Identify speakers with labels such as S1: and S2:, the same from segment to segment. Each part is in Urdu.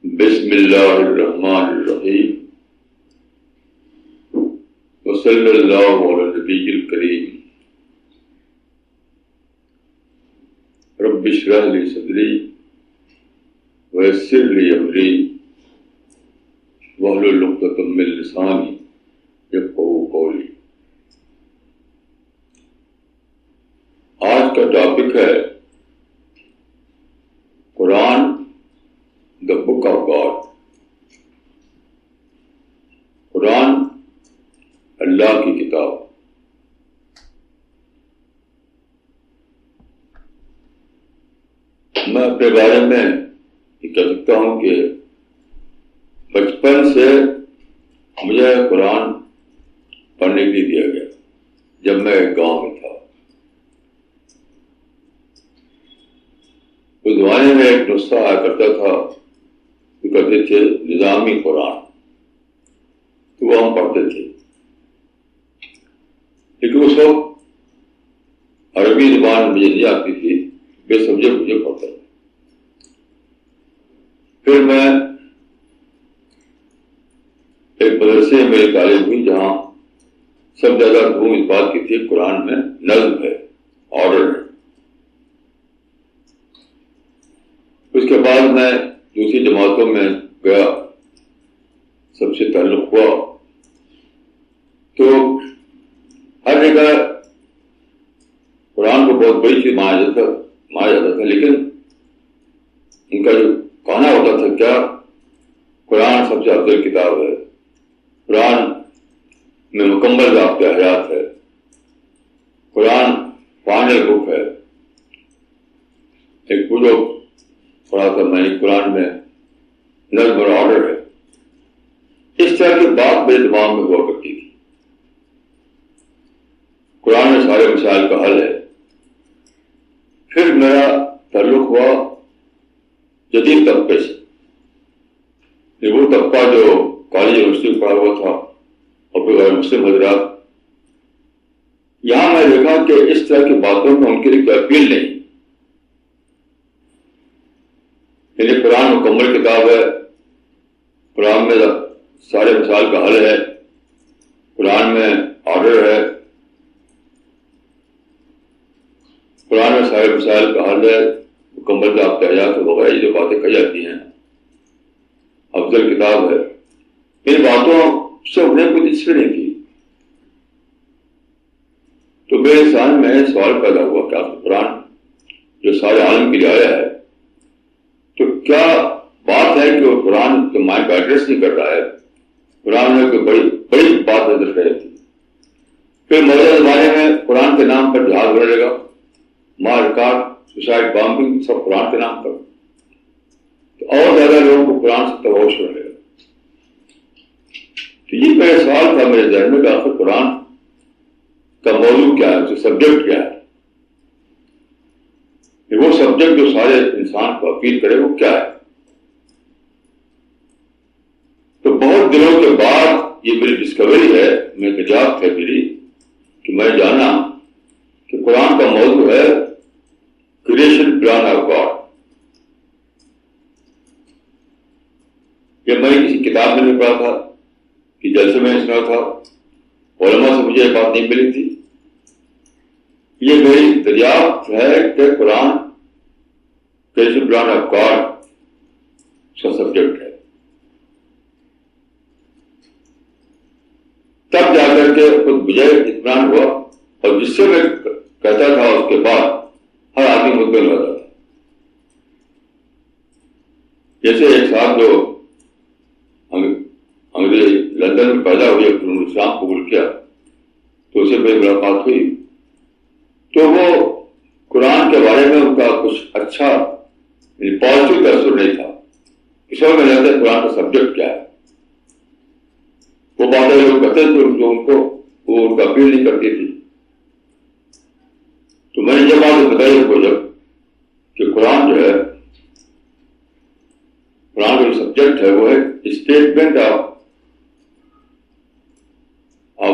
S1: بسم اللہ الرحمن الرحیم وصلی اللہ علی النبی الکریم رب اشرح لی صدری ویسر لی امری واحلل عقدۃ من لسانی یفقہوا قولی۔ آج کا ٹاپک ہے قرآن دا بک آف گاڈ۔ قرآن اللہ کی کتاب۔ میں اپنے بارے میں یہ کہہ سکتا ہوں کہ بچپن سے مجھے قرآن پڑھنے کے لیے دیا گیا جب میں ایک گاؤں میں تھا۔ اس زمانے میں ایک نسخہ آیا کرتا تھا، وہ کہتے تھے نظامی قرآن، تو وہ ہم پڑھتے تھے، لیکن اس وقت عربی زبان مجھے نہیں آتی تھی، بے سمجھے مجھے پڑھتا تھا۔ پھر میں ایک مدرسے میں میری تعلیم ہوئی جہاں سب زیادہ دھوم اس بات کی تھی قرآن میں نظم ہے، آرڈر ہے۔ اس کے بعد میں دوسری جماعتوں میں گیا، سب سے تعلق ہوا، تو ہر جگہ قرآن کو بہت بڑی چیز مانا جاتا تھا، لیکن ان کا جو کہنا ہوتا تھا کیا، قرآن سب سے افضل کتاب ہے، قرآن میں مکمل ضابطۂ حیات ہے، قرآن فائنل بک ہے۔ ایک پورا پڑھا تھا میں نے، قرآن میں نظم اور آرڈر ہے۔ اس طرح کی بات میرے دماغ میں ہوا کرتی تھی۔ قرآن میں سارے مسائل کا حل ہے۔ پھر میرا تعلق ہوا جدید طبقے سے، وہ طبقہ جو کالج یونیورسٹی میں پڑھا ہوا تھا اور پھر غیر مسلم حضرات۔ یہاں میں دیکھا کہ اس طرح کی باتوں میں ان کے لیے کوئی اپیل نہیں، یعنی قرآن مکمل کتاب ہے، قرآن میں سارے مسائل کا حل ہے، قرآن میں آرڈر ہے، قرآن میں سارے مسائل کا حل ہے، مکمل ضابطۂ حیات وغیرہ یہ جو باتیں کہی جاتی ہیں، افضل کتاب ہے، ان باتوں سے انہیں کوئی دلچسپی نہیں تھی۔ تو میرے ذہن میں سوال پیدا ہوا کہ قرآن جو سارے عالم کے لیے آیا ہے، تو کیا بات ہے کہ وہ قرآن کے مائنڈ کا ایڈریس نہیں کر رہا ہے، قرآن میں کوئی بڑی بات نظر رہی تھی۔ پھر موجودہ زمانے میں قرآن کے نام پر جہاد بڑھے گا، مار کاٹ، سوسائڈ بامبنگ، سب قرآن کے نام پر، تو اور زیادہ لوگوں کو قرآن سے تباہش ہو رہے گا۔ تو یہ میرا سوال تھا میرے ذہن میں کہ آخر قرآن کا موضوع کیا ہے، اس کا سبجیکٹ کیا ہے، وہ سبجیکٹ جو سارے انسان کو اپیل کرے وہ کیا ہے۔ تو بہت دنوں کے بعد یہ میری ڈسکوری ہے، میں دریافت ہے میری، کہ میں جانا کہ قرآن کا موضوع ہے کریشن پلان آف گاڈ۔ یہ میں کسی کتاب میں نہیں پڑھا تھا کہ جلسے میں سنا تھا، علماء سے مجھے یہ بات نہیں ملی تھی، یہ میری دریافت ہے کہ قرآن کریشن پلان آف گاڈ اس کا سبجیکٹ ہے۔ تب جا کر کے خود مجھے اطمینان ہوا، اور جس سے میں کہتا تھا اس کے بعد ہر آدمی مطمئن ہوتا تھا۔ جیسے ایک صاحب جو انگریز لندن میں پیدا ہوئی، انہوں نے اسلام قبول کیا، تو اسے میری ملاقات ہوئی، تو وہ قرآن کے بارے میں ان کا کچھ اچھا پازیٹیو تاثر نہیں تھا۔ اس وقت میں لگتا ہے قرآن کا سبجیکٹ کیا ہے، وہ باتیں لوگ کہتے تھے جو ان کو وہ ان کا اپیل نہیں کرتی تھی۔ تو میں نے یہ بات بتائی کو جب کہ قرآن جو ہے، قرآن کا جو سبجیکٹ ہے وہ ہے statement of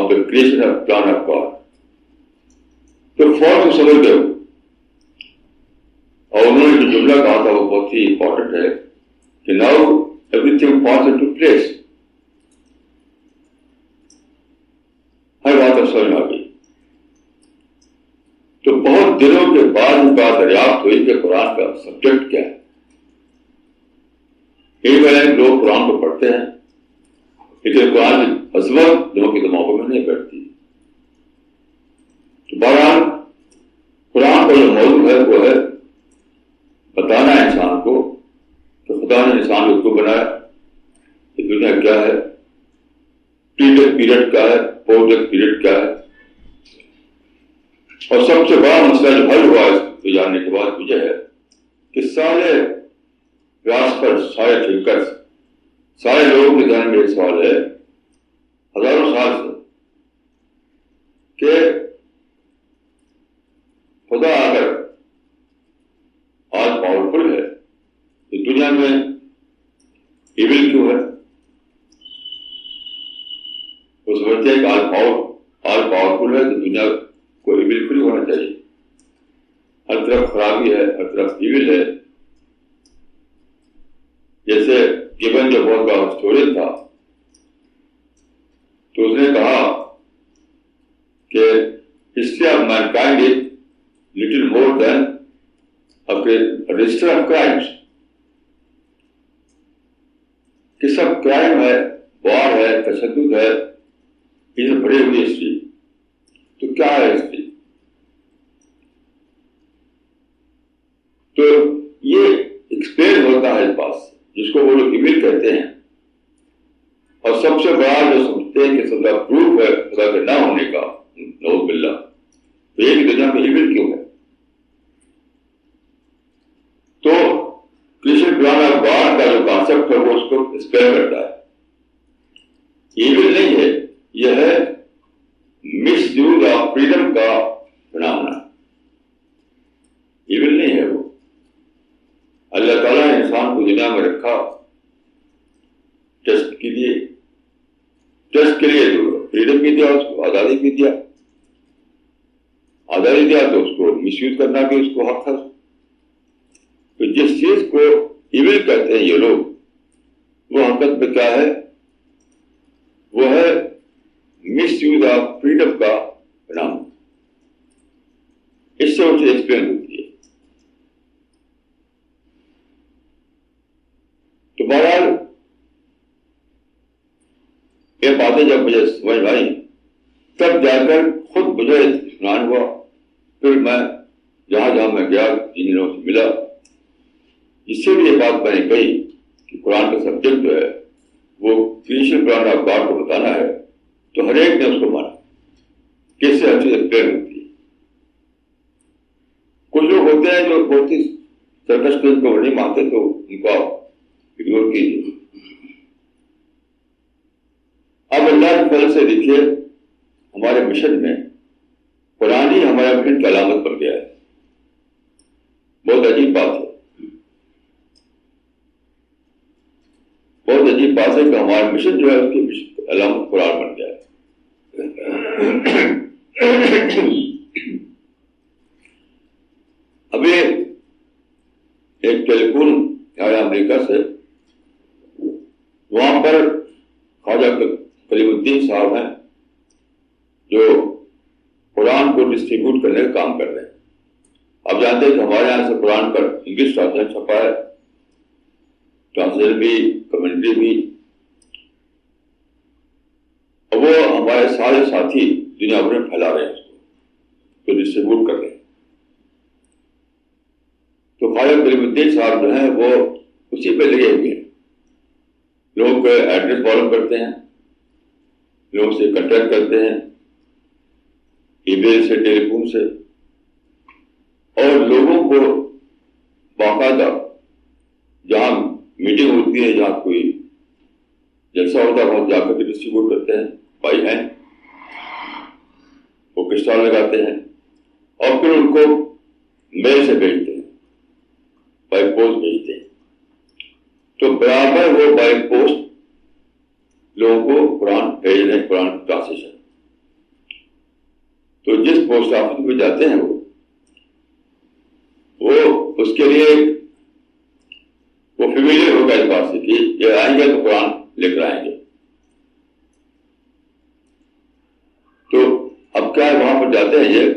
S1: the creation of plan of God. تو فوراً سمجھ گئے، اور انہوں نے جو جملہ کہا تھا وہ بہت ہی امپورٹنٹ ہے کہ now everything falls into place. ہر بات اب سمجھ آ گئی. تو بہت دنوں کے بعد ان کا دریافت ہوئی کہ قرآن کا سبجیکٹ کیا ہے. کئی بار لوگ قرآن کو پڑھتے ہیں لیکن قرآن کی عظمت لوگوں کے دماغوں میں نہیں بیٹھتی. تو بہرحال قرآن کا جو موضوع ہے وہ ہے بتانا انسان کو کہ خدا نے انسان کو کیوں بنایا, یہ دنیا کیا ہے, پری ڈیتھ پیریڈ کیا ہے, پوسٹ ڈیتھ پیریڈ کیا ہے. اور سب سے بڑا مسئلہ جو حل ہوا اس کو جاننے کے بعد مجھے ہے کہ سارے فلاسفرز, سارے تھنکرز, سارے لوگوں کے ذہن میں ایک سوال ہے ہزاروں سال سے کہ خدا اگر آج پاورفل ہے تو دنیا میں ایول کیوں ہے؟ وہ سمجھتے ہیں کہ آج پاورفل ہے تو دنیا کو ایول کیوں ہونا چاہیے. ہر طرف خرابی ہے, ہر طرف ایول ہے. جیسے گیبن جو بہت بڑا ہسٹورین تھا تو اس نے کہا کہ history of mankind is little more than register of crimes, کہ سب کرائم ہے, وار ہے, تشدد ہے, یہ سب بڑی ہوئی ہسٹری. تو کیا ہے ہسٹری؟ تو یہ ایکسپلین ہوتا ہے اس بات سے جس کو وہ لوگ ایول کہتے ہیں. اور سب سے بڑا جو سمجھتے ہیں کہ سزا پروف ہے خدا کے نہ ہونے کا, نعوذ باللہ, تو یہ کہ دنیا میں ایول کیوں ہے. تو کرسچن قرآن آف گاڈ کا جو کانسیپٹ ہے وہ اس کو ایکسپلین کرتا ہے. ایول نہیں ہے, یہ ہے مس یوز آف فریڈم کا فنامنا. ایول نہیں ہے وہ. اللہ تعالیٰ نے انسان کو دنیا میں رکھا ٹیسٹ کے لیے تو فریڈم بھی دیا, اس کو آزادی بھی دیا. آزادی دیا تو اس کو مس یوز کرنا بھی اس کو حق تھا. تو جس چیز کو ایول کہتے ہیں یہ لوگ, وہ حقیقت میں کیا ہے؟ وہ ہے مس یوز آف فریڈم کا نام. اس سے اسے ایکسپلین ہوتی ہے. تو بہرحال یہ باتیں جب مجھے سمجھ آئی تب جا کر خود مجھے اطمینان ہوا. پھر میں جہاں جہاں میں گیا انجینئروں سے ملا, جس سے بھی یہ بات میں نے کہی کہ قرآن کا سبجیکٹ جو ہے وہ کریشن قرآن آف گاڈ کو بتانا ہے, تو ہر ایک نے اس کو مانا کہ اس سے ہر چیز ایکسپلین ہوتی ہے. کچھ لوگ ہوتے ہیں جو بہت ہی سرکش کو نہیں مانتے تو ان کو اگنور کیجیے. اب اللہ کے فضل سے دیکھیے ہمارے مشن میں قرآن ہی ہمارے مشن کی علامت بن گیا ہے. بہت عجیب بات ہے, بہت عجیب بات ہے کہ ہمارا مشن جو ہے اس کی علامت قرآن بن گیا ہے. ابھی ایک ٹیلی فون آیا امریکہ سے, وہاں پر خواجہ کلیم الدین صاحب ہیں جو قرآن کو ڈسٹریبیوٹ کرنے کا کام کر رہے ہیں. آپ جانتے ہیں کہ ہمارے یہاں سے قرآن کا انگلش ٹرانسلیشن چھپا ہے, ٹرانسلیشن بھی, کمنٹری بھی. اور وہ ہمارے سارے ساتھی دنیا بھر میں پھیلا رہے ہیں, اس کو تو ڈسٹریبیوٹ کر رہے ہیں. تو خواجہ کلیم الدین صاحب جو ہیں وہ اسی پہ لگے ہوئے ہیں. لوگوں کو ایڈریس فالو کرتے ہیں, لوگوں سے کنٹیکٹ کرتے ہیں, ای میل سے, ٹیلی فون سے, اور لوگوں کو باقاعدہ جہاں میٹنگ ہوتی ہے, جہاں کوئی جلسہ ہوتا ہے وہاں جا کر کے ڈسٹریبیوٹ کرتے ہیں. بھائی ہیں وہ کسٹال لگاتے ہیں اور پھر ان کو میل سے بھیجتے ہیں, بائی پوسٹ بھیجتے ہیں. تو برابر وہ بائی پوسٹ لوگوں کو قرآن بھیج رہے ہیں, قرآن کی ٹرانسلیشن. تو جس پوسٹ آفس میں جاتے ہیں وہ اس کے لیے وہ فیملیئر ہوگا اس بات سے کہ یہ آئیں گے تو قرآن لے کر آئیں گے. تو اب کیا ہے، وہاں پر جاتے ہیں یہ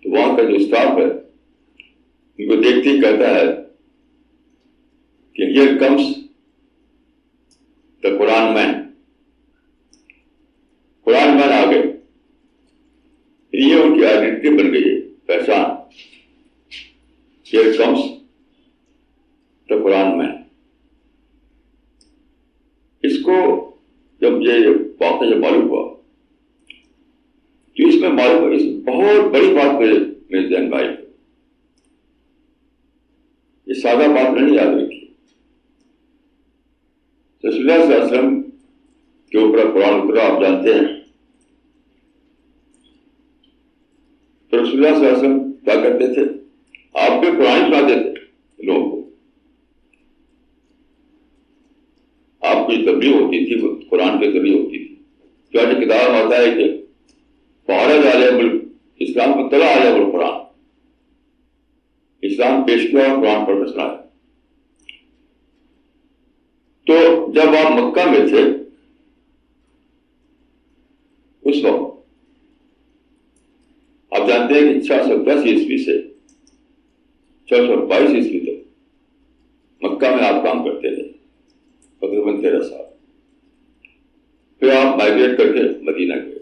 S1: تو وہاں کا جو اسٹاف ہے ان کو دیکھتے ہی کہتا ہے کہ ہیئر کمس دا قرآن مین. قرآن مین آ گئے. یہ ان کی آئیڈینٹی بن گئی ہے، پہچان. ہیئر کمس دا قرآن مین. اس کو جب یہ واقعہ جب معلوم ہوا تو اس میں معلوم ہوا، اس بہت بڑی بات میرے ذہن میں آئی. یہ سادہ بات نہیں یاد رکھی. رسول اللہ صلی اللہ علیہ وسلم کے اوپر قرآن اترا، آپ جانتے ہیں. تو رسول اللہ صلی اللہ علیہ وسلم کیا کرتے تھے؟ آپ بھی قرآن سناتے تھے لوگوں کو. آپ کی تبلیغ ہوتی تھی وہ قرآن کے ذریعے ہوتی تھی. چنانچہ کتاب میں آتا ہے کہ فعرض علیہم اسلام کو طلع علیہم القرآن. اسلام پیش کیا اور قرآن پڑھ کر سنایا. تو جب آپ مکہ میں تھے اس وقت آپ جانتے ہیں کہ 610 عیسوی سے 622 عیسوی تک مکہ میں آپ کام کرتے تھے، تقریباً 13 سال. پھر آپ مائگریٹ کر کے مدینہ گئے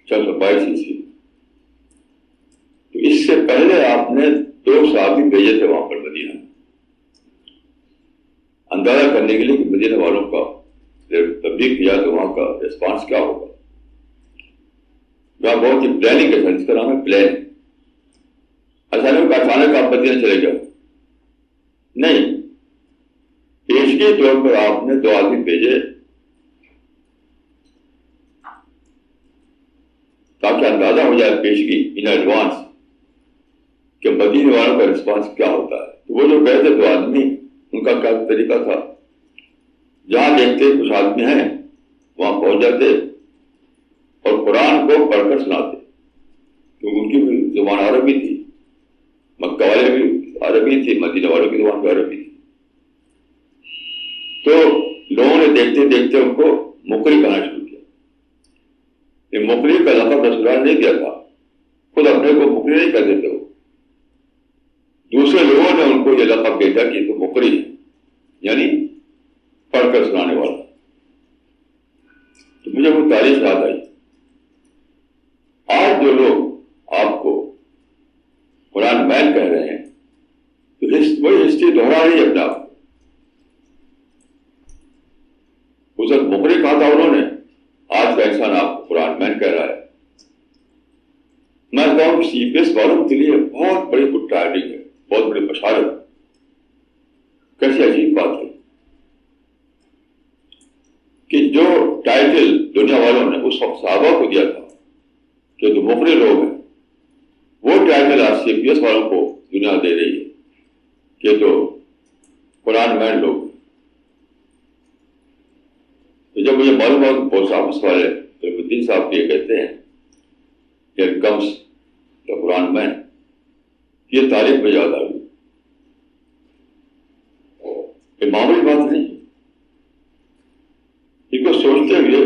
S1: 622 عیسوی. تو اس سے پہلے آپ نے 2 صحابی بھیجے تھے وہاں پر مدینہ میں، اندازہ کرنے کے لیے کہ مدینہ والوں کا تبلیغ کیا تو وہاں کا ریسپانس کیا ہوگا. وہاں بہت ہی پلاننگ کے ساتھ، اس کا نام ہے پلان. اچانک آپ مدینہ چلے جاؤ نہیں. پیشگی طور پر آپ نے 2 آدمی بھیجے تاکہ اندازہ ہو جائے پیشگی ان ایڈوانس کہ مدینے والوں کا رسپانس کیا ہوتا ہے. تو وہ جو گئے تھے 2 آدمی، ان کا کیا طریقہ تھا؟ جہاں دیکھتے کچھ آدمی ہیں وہاں پہنچ جاتے اور قرآن کو پڑھ کر سناتے، کیونکہ ان کی بھی زبان عربی تھی. مکہ والے بھی عربی تھی، مدینہ والوں کی زبان بھی عربی تھی. تو لوگوں نے دیکھتے دیکھتے ان کو مقری کہنا شروع کیا. یہ مقری کا لقب رسول اللہ نے نہیں دیا تھا، خود اپنے کو مقری نہیں کہتے تھے. وہ دوسرے لوگوں نے ان کو یہ لقب دیا تھا کہ تو مقری ہے، یعنی پڑھ کر سنانے والا. تو مجھے وہ تاریخ یاد آئی. آج جو لوگ آپ کو قرآن مین کہہ رہے ہیں تو وہی ہسٹری دوہرا رہی ہے اپنے آپ کو. اس وقت مقری کہا تھا انہوں نے، آج کا انسان آپ کو قرآن مین کہہ رہا ہے. میں کہتا ہوں سی پی ایس والوں کے لیے بہت بڑی گڈ ٹائڈنگ ہے، بہت بڑی بشارت. کیسی عجیب بات ہے کہ جو ٹائٹل دنیا والوں نے اس وقت صحابہ کو دیا تھا کہ جو مقری لوگ ہیں، وہ ٹائٹل آج سی پی ایس والوں کو دنیا دے رہی ہے کہ جو قرآن مین لوگ. تو جب مجھے معلوم ہوا کہ پوسٹ آفس والے الدین صاحب یہ کہتے ہیں کہ کمس دا قرآن مین، یہ تاریخ میں یاد آ گئی. یہ معمولی بات نہیں. اس کو سوچتے ہوئے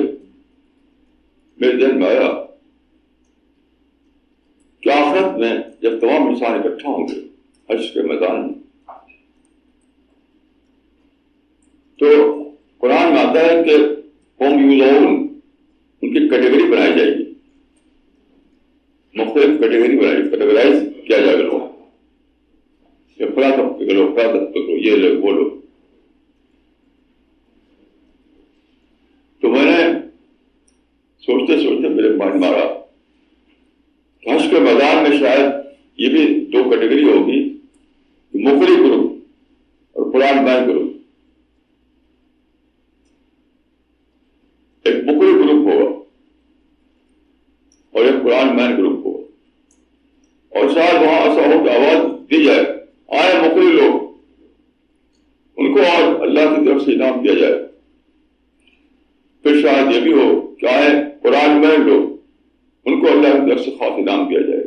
S1: میرے ذہن میں آیا کہ آخرت میں جب تمام انسان اکٹھا ہوں گے حشر کے میدان میں، تو قرآن میں آتا ہے کہ قوم یوزعون، ان کی کیٹیگری بنائی جائے گی، مختلف کیٹیگری بنائی، کیٹیگرائز کیا جائے گا. لوگ کہ فلاں طبقے کے لوگ، فلاں طبقے کے لوگ، یہ لوگ وہ لوگ. تو میں نے سوچتے سوچتے میرے مائنڈ مارا حشر کے میدان میں شاید یہ بھی 2 کیٹیگری ہوگی، مقری گروپ اور قرآن مین گروپ. ایک مقری گروپ ہوگا اور ایک قرآن مین گروپ ہوگا. اور شاید وہاں ایسا ہو کہ آواز دی جائے، آئے مقری لوگ، ان کو آج اللہ کی طرف سے انعام دیا جائے. پھر شاید یہ بھی ہو کہ آئے قرآن مین لوگ، ان کو اللہ کی طرف سے خاص انعام دیا جائے.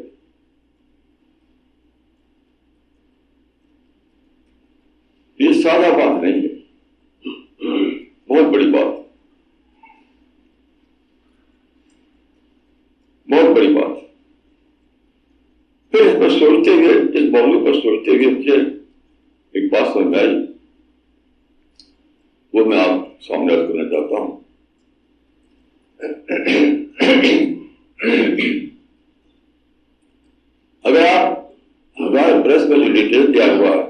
S1: یہ سادہ بات نہیں ہے، بہت بڑی بات، بہت بڑی بات۔ پھر اس پر سوچتے ہوئے، اس موضوع پر سوچتے ہوئے مجھے ایک بات سمجھ آئی، وہ میں آپ سامنے عرض کرنا چاہتا ہوں۔ اگر آپ 1000 برس کا جو ڈیٹیل دیا ہوا ہے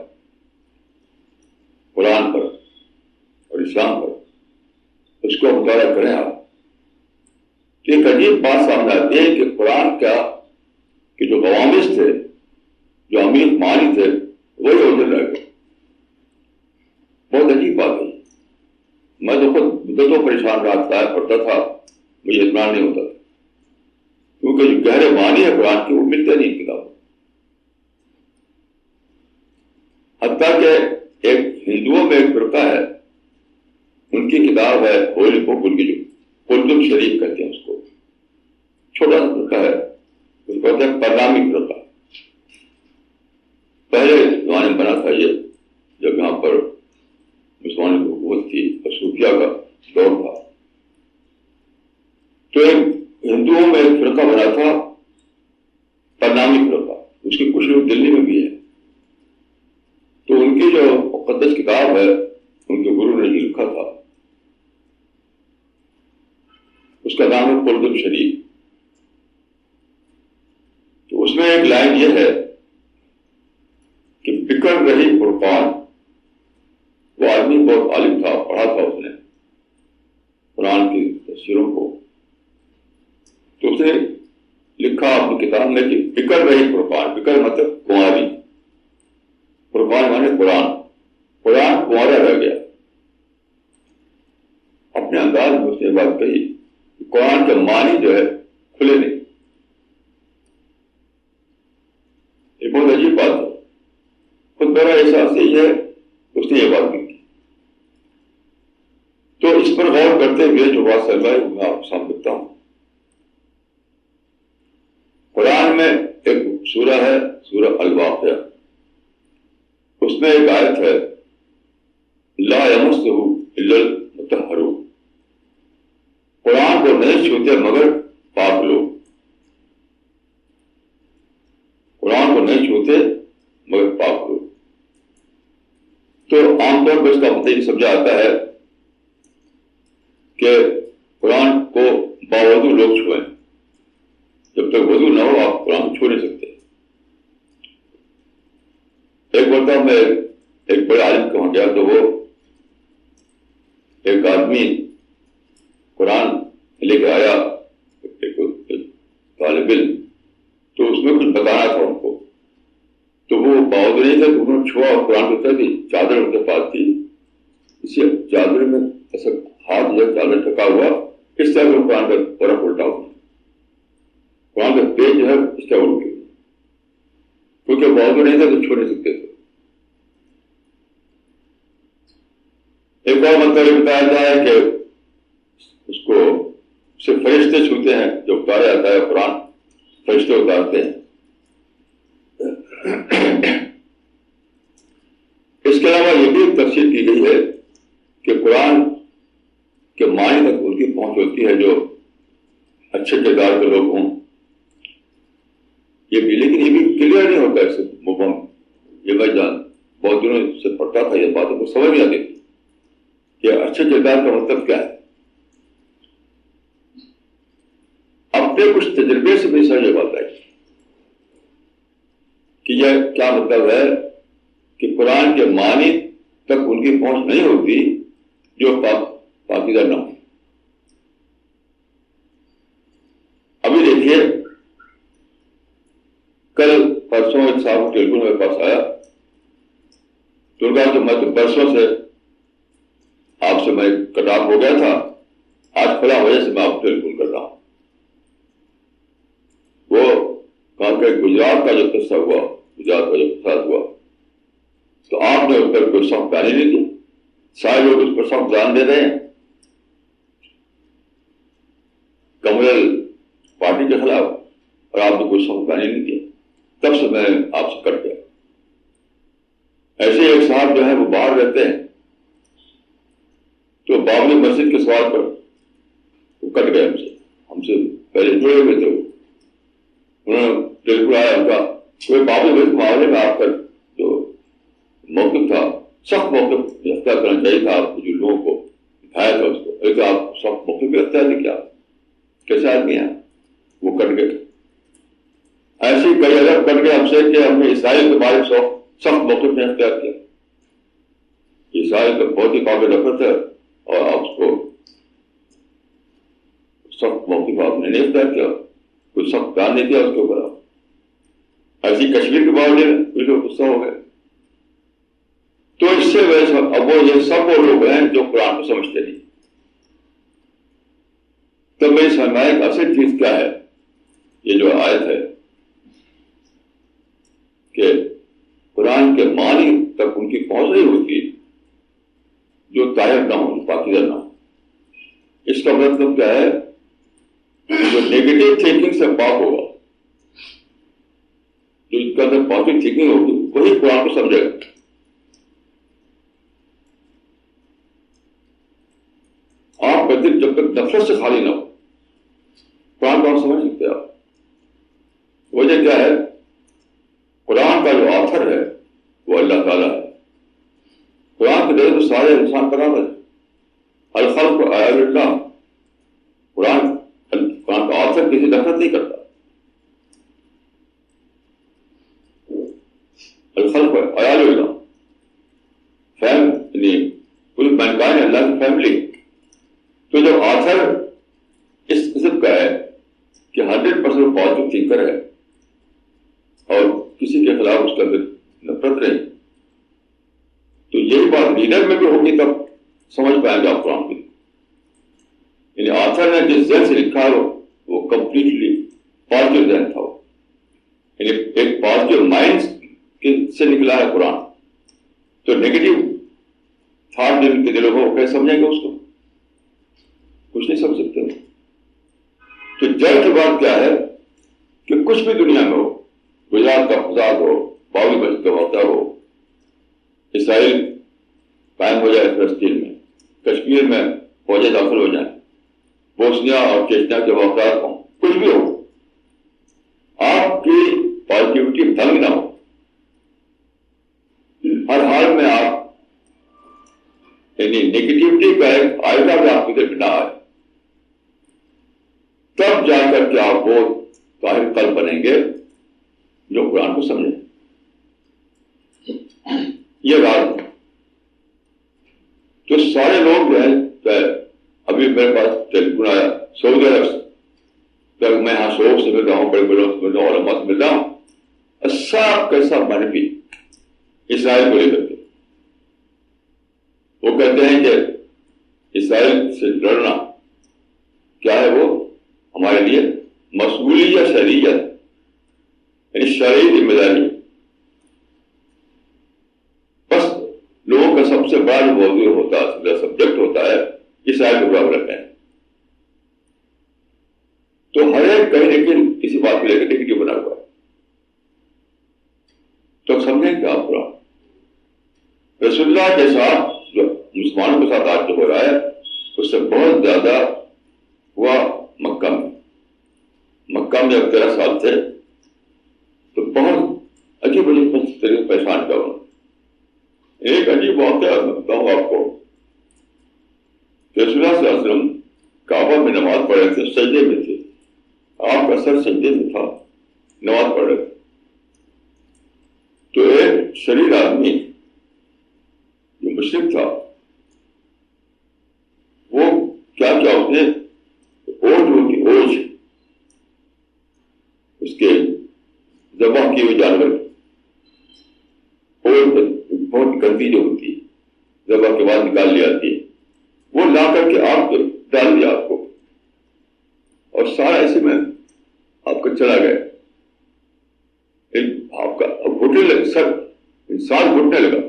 S1: قرآن پر اور اسلام پر، اس کو مطالعہ کریں آپ، تو ایک عجیب بات سامنے آتی ہے کہ قرآن کا کہ جو غوامض تھے، جو عمیق معنی تھے، وہی اوجھل رہ گئے۔ بہت عجیب بات ہے۔ میں تو خود مدتوں پریشان رہا تھا، پڑھتا تھا، مجھے اطمینان نہیں ہوتا تھا، کیونکہ جو گہرے معنی ہے قرآن کے وہ ملتے نہیں کتابوں۔ حتیٰ کہ ایک ہندوؤں میں ایک فرقہ ہے، ان کی کتاب ہے ہولی بک، ان کی جو کتب شریف کہتے ہیں اس کو، چھوٹا سا فرقہ ہے، اس کو کہتے ہیں پرنامی فرقہ۔ پہلے زمانے میں بنا تھا یہ، جب یہاں پر مسلمانوں کی حکومت تھی اور صوفیہ کا دور تھا، تو ایک ہندوؤں میں ایک فرقہ بنا تھا پرنامی فرقہ، اس کی کچھ لوگ دلی میں بھی ہے۔ تو ان کی جو مقدس کتاب ہے، ان کے گرو نے جو لکھا تھا، اس کا نام ہے کتب شریف۔ تو اس میں ایک لائن یہ ہے کہ بکڑ رہی فرقان، وہ آدمی بہت عالم تھا، پڑھا تھا اس نے قرآن کی تفسیروں کو، تو اس نے لکھا اپنی کتاب میں کہ بکڑ رہی فرقان، بکڑ مطلب کنواری، فرقان مانے قرآن، قرآن کنوارا رہ گیا۔ اپنے انداز میں اس نے بات کہی کہ قرآن کے معنی جو ہے کھلے نہیں۔ یہ بہت عجیب بات ہے، خود میرا احساس یہی ہے، اس نے یہ بات کی۔ تو اس پر غور کرتے ہوئے جو بات چل رہا ہے وہ میں آپ کو سامنے رکھتا ہوں۔ قرآن میں ایک سورہ ہے، سورہ الواقعہ، اس میں ایک آیت ہے لا یمسہ الا المطہرون، قرآن کو نہیں چھوتے مگر پاک لوگ، قرآن کو نہیں چھوتے مگر پاک لوگ۔ تو عام طور پر اس کا مطلب یہ سمجھا آتا ہے کہ قرآن کو باوضو لوگ چھوئیں، جب تک وضو نہ ہو آپ قرآن کو چھو نہیں سکتے۔ ایک مرتبہ میں ایک بڑے عالم کے وہاں گیا تو وہ ایک آدمی قرآن لے کے آیا، ایک طالب علم، تو اس میں کچھ بتانا تھا ان کو، تو وہ باوضو نہیں تھا، تو انہوں نے چھوا اور قرآن کو تھی، چادر ان کے پاس تھی، اسی چادر میں ایسا ہاتھ جو چادر ٹکا ہوا، اس طرح سے قرآن کا طرف الٹا ہوا، قرآن کا پیج جو ہے اس طرح الٹ گیا، کیونکہ باوضو نہیں تھا تو چھو نہیں سکتے تھے۔ ایک اور مطلب یہ بتایا جائے کہ اس کو صرف فرشتے چھوتے ہیں، جو اتارا جاتا ہے قرآن فرشتے اتارتے ہیں۔ اس کے علاوہ یہ بھی ایک تفصیل کی گئی ہے کہ قرآن کے معنی تک ان کی پہنچ ہوتی ہے جو اچھے کردار کے لوگ ہوں، یہ بھی، لیکن یہ بھی کلیئر نہیں ہوتا ہے مبہم۔ یہ میں بہت دنوں سے پڑھتا تھا، یہ باتوں کو سمجھ نہیں آتی تھی کہ اچھے کردار کا مطلب کیا ہے۔ اپنے کچھ تجربے سے بھی سمجھ پاتا ہے کہ یہ کیا مطلب ہے کہ قرآن کے معنی تک ان کی پہنچ نہیں ہوتی جو پاکیزہ نہ ہو۔ ابھی دیکھیے، کل پرسوں ایک صاحب ٹیلیفون میرے پاس آیا، تو ان کا میں تو برسوں سے آپ سے میں کٹاف ہو گیا تھا، آج فلاں وجہ سے میں آپ کو ٹیلیفون کر رہا ہوں۔ وہ کہا کہ گجرات کا جو قصہ ہوا، گجرات کا جو فساد ہوا، تو آپ نے اس پر کوئی سخت بیان نہیں دیا، سارے لوگ اس پر سخت بیان دے رہے ہیں کمرل پارٹی کے خلاف، اور آپ نے کوئی سخت بیان نہیں دیا۔ تب سے میں آپ سے کٹ گیا۔ ایسے ایک صاحب جو ہے وہ باہر رہتے ہیں، تو بابری مسجد کے سوال پر وہ کٹ گئے ہم سے پہلے جڑے ہوئے تھے، انہوں نے ٹیلیفون آیا ان کا کوئی بابری مسجد کے معاملے میں آپ کا جو موقف تھا سخت موقف اختیار کرنا چاہیے تھا، آپ کو جو لوگوں کو دکھایا تھا اس کو، ایک آپ سخت موقف بھی اختیار نہیں کیا، کیسے آدمی ہیں وہ کٹ گئے. ایسے کئی الگ کٹ گئے ہم سے کہ ہم نے عیسائی کے بارے میں سخت موقف میں اختیار کیا. عیسائی کا بہت ہی قابل نفرت ہے اور آپ اس کو سخت موقف آپ نے نہیں اختیار کیا، کوئی سخت بیان نہیں کیا اس کے اوپر. ایسی کشمیر کے بارے میں کچھ لوگ غصہ ہو گئے. تو اس سے اب وہ یہ سب وہ لوگ ہیں جو قرآن کو سمجھتے نہیں. تو میری سرمایہ کی اصل چیز کیا ہے؟ یہ جو آیت ہے کہ قرآن کے معنی تک ان کی پہنچ نہیں ہوتی جو طاہر نہ ہو، پاکیزہ نہ ہو. اس کا مطلب کیا ہے؟ جو نیگیٹو تھنکنگ سے پاک ہوگا، جو اس کے اندر پازیٹو تھنکنگ ہوگی، وہی قرآن کو سمجھے گا. آپ کا دل جب تک نفرت سے خالی نہ ہو قرآن کو آپ سمجھ سکتے آپ. وجہ کیا ہے؟ قرآن کا جو آتھر ہے وہ اللہ تعالیٰ ہے. قرآن کے ذریعے تو سارے انسان برابر ہے. الخلق عیال اللہ. قرآن کا آتھر کسی نفرت نہیں کرتا. الخلق عیال اللہ فیملی، پوری مینکائنڈ اللہ کی فیملی. تو جب آتھر اس قسم کا ہے کہ 100% پازیٹو تھنکر ہے اور کسی کے خلاف اس کا نفرت نہیں، تو یہی بات لیڈر میں بھی ہوگی تب سمجھ پائیں گے آپ قرآن کی. یعنی آتھر نے جس ذہن سے لکھا ہے وہ کمپلیٹلی پازیٹو ذہن تھا، یعنی ایک پازیٹو مائنڈ سے نکلا ہے قرآن. تو نیگیٹو تھاٹ جن کے دلوں کو کیسے سمجھیں گے؟ اس کو کچھ نہیں سمجھ سکتے. تو جڑ کی بات کیا ہے کہ کچھ بھی دنیا میں ہو، گجرات کا فساد ہو، بابری مسجد کا واقعہ ہو، اسرائیل قائم ہو جائے فلسطین میں، کشمیر میں فوجیں داخل ہو جائیں، بوسنیا اور چیچنیا کے واقعات ہوں، کچھ بھی ہو، آپ کی پازیٹیوٹی دنگ نہ ہو. ہر حال میں آپ یعنی نیگیٹیوٹی کا ایک آئیڈیا بھی آپ کے دل نہ آئے، تب جا کر کے آپ وہ طاہر قلب بنیں گے جو قرآن کو سمجھیں. یہ بات جو سارے لوگ جو ہے، ابھی میرے پاس ٹیلیفون آیا سعودی عرب سے، میں یہاں شوق سے مل رہا ہوں، بڑے بڑے لوگ سے مل رہا ہوں، علماء سے مل رہا ہوں، سب کیسا منفی اسرائیل کو لے کر کے. وہ کہتے ہیں کہ اسرائیل سے لڑنا کیا ہے؟ وہ ہمارے لیے مسئولیت شرعیت، یعنی شرعی ذمہ داری. بس لوگوں کا سب سے بڑا جو موضوع ہوتا ہے، سبجیکٹ ہوتا ہے، اسرائیل کو برابر رکھیں. تو ہر ایک کہیں لیکن کسی بات کو لے کے نیگیٹو بنا ہوا ہے. تو سمجھیں کہ آپ قرآن رسول اللہ کے ساتھ جو مسلمانوں کے ساتھ آج جو ہو رہا ہے اس سے بہت زیادہ ہوا مکہ میں. مکہ میں جب 13 سال تھے تو بہت عجیب عجیب طریقے پریشان کیا انہوں. ایک عجیب واقعہ میں بتاؤں آپ کو. رسول اللہ صلی اللہ علیہ وسلم کعبہ میں نماز پڑھ رہے تھے، سجدے میں تھے، آپ کا سر سجدے میں تھا، نماز پڑھ رہے تھے. تو ایک شریر آدمی جو مشرک تھا وہ کیا ہوتے اوج ہوتی، اوج اس کے ذبح کیے ہوئے جانور اوج بہت گندی جو ہوتی ہے، ذبح کے بعد نکال لی جاتی ہے، وہ لا کر کے آپ کو ڈال دیا آپ کو، اور سارا ایسے میں آپ کا چلا گیا. آپ کا گھٹنے لگے، سر انسان گھٹنے لگا.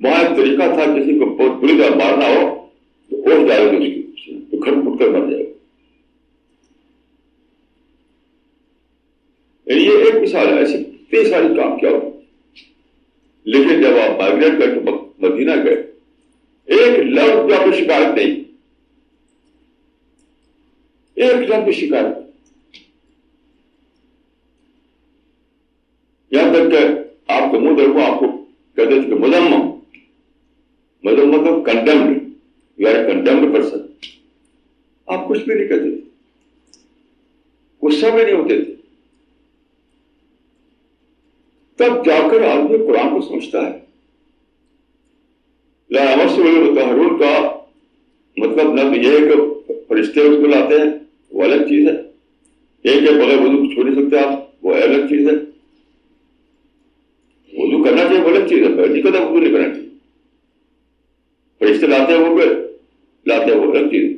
S1: وہاں ایک طریقہ تھا کسی کو بہت بری طرح مارنا ہو تو اوٹ ڈالے گا اس کی، تو گھٹ گھٹ کر مر جائے گا. یہ ایک مثال ہے، ایسی کتنی ساری کام کیا ہو. مائگریٹ کر کے مدینہ گئے, ایک لفظ بھی آپ کی شکایت نہیں, ایک لفظ بھی شکایت. یہاں تک کہ آپ کے منہ دیکھو, آپ کو کہتے تھے کہ مذمم مطلب condemned, you are a condemned person. آپ کچھ بھی نہیں کہتے تھے, غصہ بھی نہیں ہوتے تھے. تب جا کر آدمی قرآن کو سمجھتا ہے. لا یمسہ الا المطہرون کا مطلب نہ تو یہ ہے کہ فرشتے اس کو لاتے ہیں, وہ الگ چیز ہے. ایک ہے بغیر وضو چھو نہیں سکتے آپ, وہ الگ چیز ہے. وضو کرنا چاہیے, وہ الگ چیز ہے. نہیں کہتا وضو نہیں کرنا چاہیے. فرشتے لاتے ہیں, وہ پہ لاتے ہیں, وہ الگ چیز.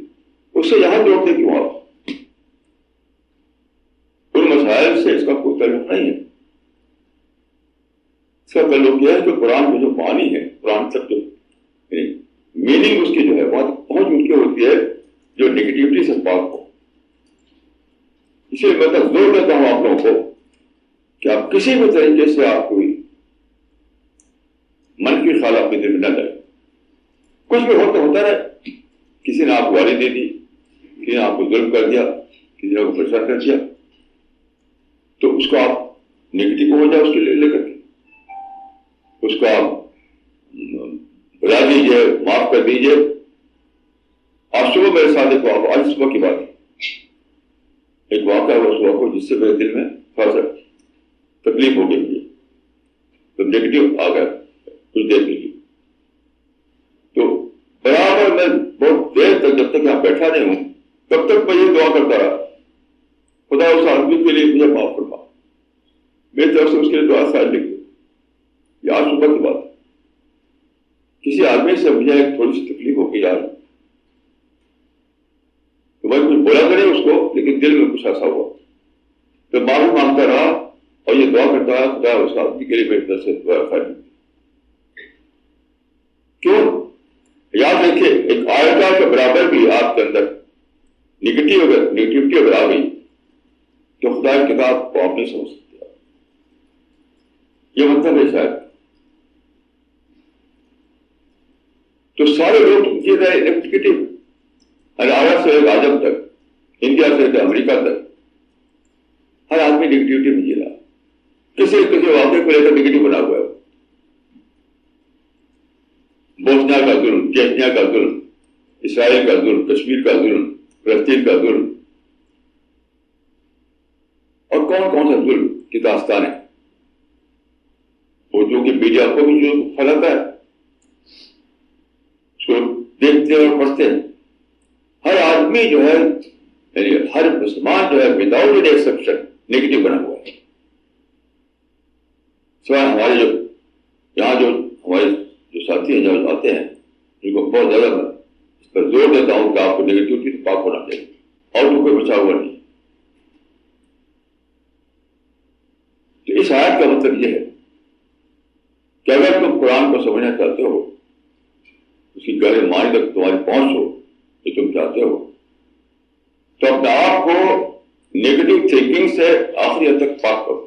S1: اس سے یہاں جوڑتے کیوں آپ؟ ان مسائل سے اس کا کوئی تعلق نہیں ہے. اس کا تعلق یہ ہے کہ قرآن میں جو معنی ہے, قرآن تک جو میننگ اس کی جو ہے بہت پہنچ ان کی ہوتی ہے جو نگیٹیوٹی سے پاک ہو. اسی لیے میں تو زور دیتا ہوں آپ لوگوں کو کہ آپ کسی بھی طریقے سے آپ کوئی منفی خیال اپنے دل میں نہ لگے. کچھ بھی ہوتا رہے. کسی نے آپ کو گالی دے دی, کسی نے آپ کو ظلم کر دیا, کسی نے آپ کو پریشان کر دیا, تو اس کو آپ نگیٹو ہو جائے اس کے لیے لے کر کے اس کو آپ بلا دیجیے, معاف کر دیجیے. آپ صبح میرے ساتھ دیکھو, آپ آج صبح کی بات ہے, ایک واقعہ ہوا صبح کو جس سے میرے دل میں تھوڑا سا تکلیف ہو گئی, تو نیگیٹو آ گیا کچھ دیر کے لیے. تو برابر میں بہت دیر تک جب تک یہاں بیٹھا نہیں ہوں تب تک میں یہ دعا کرتا رہا, خدا اس آدمی کے لیے مجھے معاف فرما, میری طرف سے اس کے لیے دعا سائن لکھ دو. یہ آج صبح کی بات ہے. کسی آدمی سے مجھے ایک تھوڑی سی تکلیف ہو گئی یار, تو میں کچھ بولا کرے اس کو, لیکن دل میں کچھ ایسا ہوا تو معافی مانگتا رہا اور یہ دعا کرتا رہا, خدا اس آدمی کے لیے میری طرف سے دعا سائن. کیوں؟ یاد رکھیے, ایک آیت کے برابر بھی آپ کے اندر نگیٹیوٹی اگر آ گئی تو خدا کی کتاب کو آپ نہیں سمجھ سکتے. یہ مطلب ہے شاید. تو سارے لوگ یہ رہے نگیٹو, ہریانہ سے راجم تک, انڈیا سے امریکہ تک, ہر آدمی نگیٹیوٹی میں جی رہا. کسی واقعے کو لے کر نگیٹو بنا ہوا ہے. بوسنیا کا ظلم, چیچنیا کا ظلم, اسرائیل کا ظلم, کشمیر کا ظلم, فلسطین کا ظلم, اور کون کون سا ظلم کی داستان ہے. وہ جو کہ میڈیا کو بھی جو پھیلاتا ہے اس کو دیکھتے ہیں اور پڑھتے ہیں. ہر آدمی جو ہے, یعنی ہر مسلمان جو ہے وداؤٹ این ایکسیپشن نگیٹو بنا ہوا ہے. سوائے ہمارے جو یہاں جو ہمارے جو ساتھی ہیں جو آتے ہیں, جن کو بہت زیادہ میں اس پر زور دیتا ہوں کہ آپ کو نگیٹیوٹی سے پاک ہونا چاہیے, اور تو کوئی بچا ہوا نہیں. تو اس آیت کا مطلب یہ ہے کہ اگر تم قرآن کو سمجھنا چاہتے ہو, اس کی گہرے معنی تک تمہاری پہنچ ہو کہ تم چاہتے ہو, تو اپنے آپ کو نیگیٹو تھنکنگ سے آخری حد تک پاک کرو.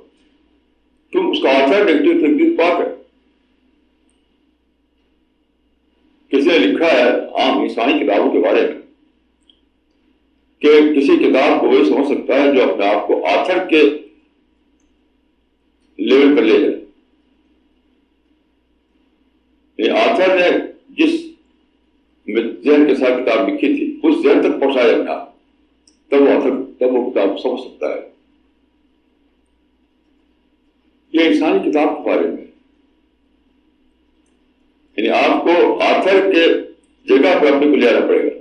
S1: تم اس کا آنسر نیگیٹو تھنکنگ پاک ہے. کسی نے لکھا ہے عام انسانی کتابوں کے بارے میں کہ کسی کتاب کو وہی سمجھ سکتا ہے جو اپنے آپ کو آتھر کے لیول پر لے جائے. آتھر نے جس ذہن کے ساتھ کتاب لکھی تھی اس ذہن تک پہنچایا اپنا, تب وہ کتاب سمجھ سکتا ہے. یہ انسانی کتاب کے بارے میں, یعنی آپ کو آتھر کے جگہ پر اپنے کو لے آنا پڑے گا,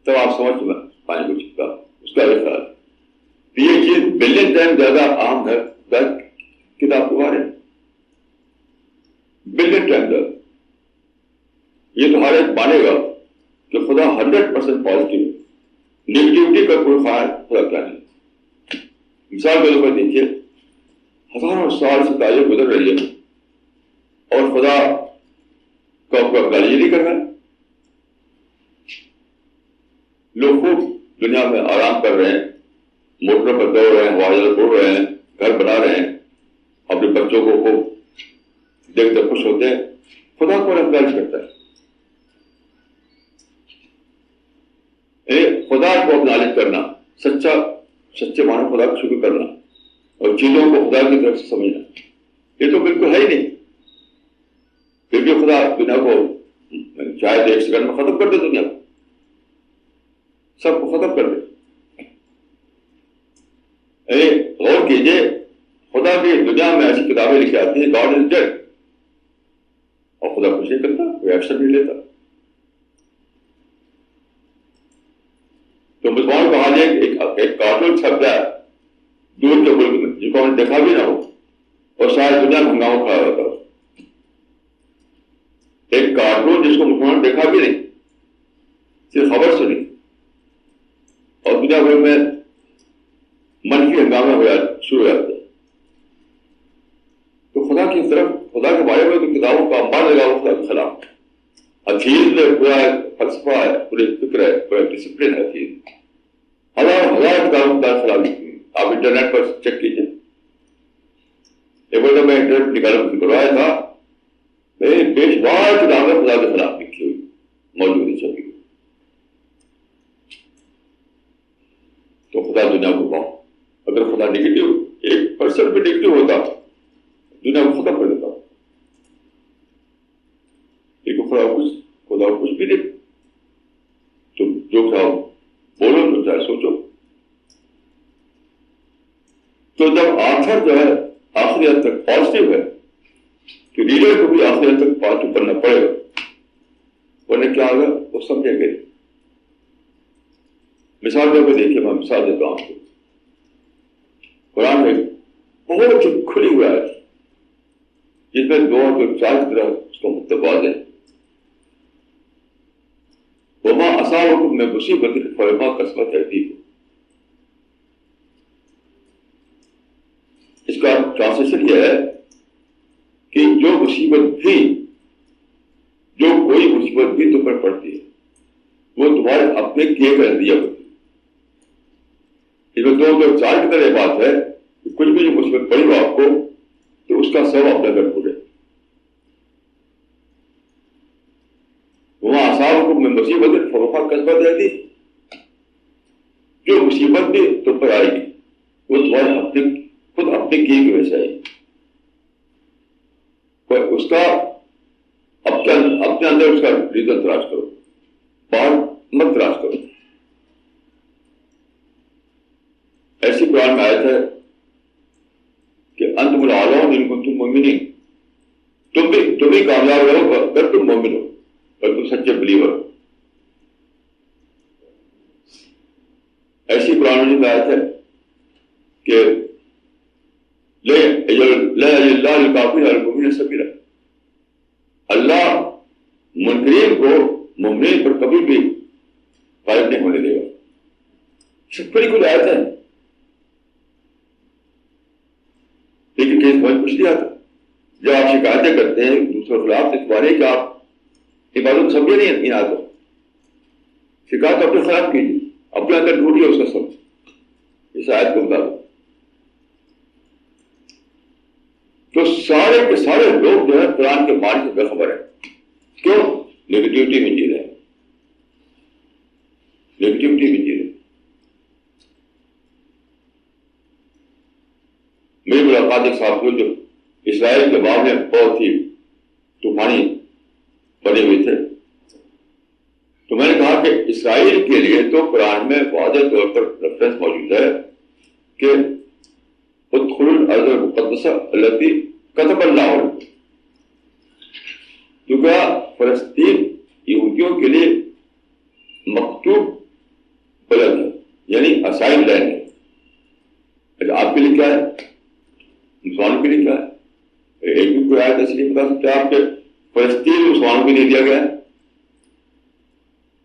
S1: تب آپ سمجھ پائیں گے اس کا خیال. یہ چیز بلین ٹائم زیادہ عام ہے کتاب کے بارے میں, بلین ٹائم زیادہ. یہ تو ہر ایک مانے گا کہ خدا 100% پازیٹیو ہے, نیگیٹیوٹی کا کوئی خیال خدا کیا نہیں. مثال کے طور پر دیکھیے, ہزاروں سال سے تاریخ گزر رہی ہے اور خدا کا گالی نہیں کر رہا ہے. لوگ خوب دنیا میں آرام کر رہے ہیں, موٹروں پر دوڑ رہے ہیں, ہوائی جہاز اڑ رہے ہیں, گھر بنا رہے ہیں, اپنے بچوں کو خوب دیکھ کر خوش ہوتے ہیں. خدا کو اکنالج کرتا ہے. خدا کو اکنالج کرنا، سچے معنی خدا کو شکر کرنا اور چیزوں کو خدا کی طرف سے سمجھنا، یہ تو بالکل ہے ہی نہیں. پھر بھی خدا دنیا کو چاہے تو ایک سیکنڈ میں ختم کر دے، دنیا کو سب کو ختم کر دے. غور کیجیے، خدا کی دنیا میں ایسی کتابیں لکھی آتی ہیں گاڈ از ڈیڈ، اور خدا کچھ نہیں کرتا، کوئی ایکشن نہیں لیتا. تو مسلمانوں کا حال ایک کارٹون چھپ جائے دور کے ملک میں جس کو ہم نے دیکھا بھی نہ ہو اور شاید دنیا میں ہنگامہ کھڑا ہوتا ہو. ایک کارٹون جس کو مسلمان نے دیکھا بھی نہیں، صرف خبر سنی، اور دنیا بھر میں منفی ہنگامہ شروع ہو جاتے ہیں. تو خدا کی طرف، خدا کے بارے میں تو کتابوں کا انبار لگا ہوا خدا کے خلاف. حدیث میں پورا فلسفہ ہے، پورے فکر ہے، پورا ڈسپلن ہے. حدیث ہزار کتابوں کا خلاف لکھی ہوئی. آپ انٹرنیٹ پر چیک کیجیے. ایک بار میں انٹرنیٹ نکالنے کروایا تھا، بے شمار کتابیں خدا کے خلاف لکھی ہوئی موجود ہے چھپی ہوئی. تو خدا دنیا کو پاؤ، اگر خدا نگیٹو 1% بھی نگیٹو ہوتا دنیا کو ختم کر دیتا. لیکن خدا کچھ بھی نہیں. تم جو چاہو بولو، جو چاہے سوچو. تو جب آخر جو ہے آخری حد تک پازیٹیو ہے تو لیڈر کو بھی آخری حد تک پازیٹیو کرنا پڑے گا، ورنہ کیا ہوگا وہ سمجھیں گے. مثال طور پہ دیکھیے، میں مثال دیتا ہوں آپ کو. قرآن میں بہت ہی کھلی ہوئی ہے جس میں 2 اور 4 کی طرح اس کو متباد ہے. وما اصابکم من مصیبت فبما کسبت ایدیکم. اس کا ٹرانسلیشن یہ ہے کہ جو کوئی مصیبت بھی تم پر پڑتی ہے وہ تمہارے اپنے کیے کا نتیجہ ہوتی ہے. اس میں 2 اور 4 کی طرح یہ بات ہے کہ کچھ بھی جو مصیبت پڑی ہو آپ کو تو اس کا سبب اپنا گھر پڑے. وہاں اصابکم من مصیبت فبما کسبت ایدیکم. جو مصیبت بھی تم پر آئے گی وہ تمہارے خود اپنے کیے کی وجہ سے آئے گی. اس کا اپنے اندر اس کا ریزن تلاش کرو، باہر مت تلاش کرو. ایسی قرآن میں آیت ہے کہ انتم الاعلون ان کنتم مؤمنین. تم بھی کامیاب رہو اگر تم مومن ہو، اگر تم سچے بلیور ہو. ایسی قرآن میں آیت ہے کہ اللہ منکرین کو مومنین پر کبھی بھی غالب نہیں ہونے دے گا. بڑی کچھ آیت ہے، لیکن کسی سمجھ کچھ نہیں آتا. جب آپ شکایتیں کرتے ہیں دوسروں کے خلاف تو تمہارے کہ آپ عبادت سمجھے نہیں ان آتا. شکایت اپنے خلاف کیجیے، اپنے اندر ڈھونڈیے اس کا سمجھ اس آیت کے مطابق. تو سارے کے سارے لوگ جو ہے قرآن کے معنی سے بے خبر ہیں. کیوں؟ نیگیٹیوٹی میں جی رہے ہیں، نیگیٹیوٹی میں جی رہے ہیں. میری ملاقات ایک صاحب کو جو اسرائیل کے معاملے میں بہت ہی طوفانی بنے ہوئے تھے، تو میں نے کہا کہ اسرائیل کے لیے تو قرآن میں واضح طور پر ریفرنس موجود ہے کہ ادخلوا الارض المقدسہ التی کتب اللہ علیکم. کیونکہ فلسطین یہودیوں کے لیے مکتوب بلد ہے، یعنی اسائن لینڈ ہے. اچھا آپ کے لیے کیا ہے؟ مسلمانوں کے لیے کیا ہے؟ ایک بھی کوئی آیت ایسی نہیں بتا سکتے آپ کے فلسطین مسلمانوں کو دے دیا گیا ہے.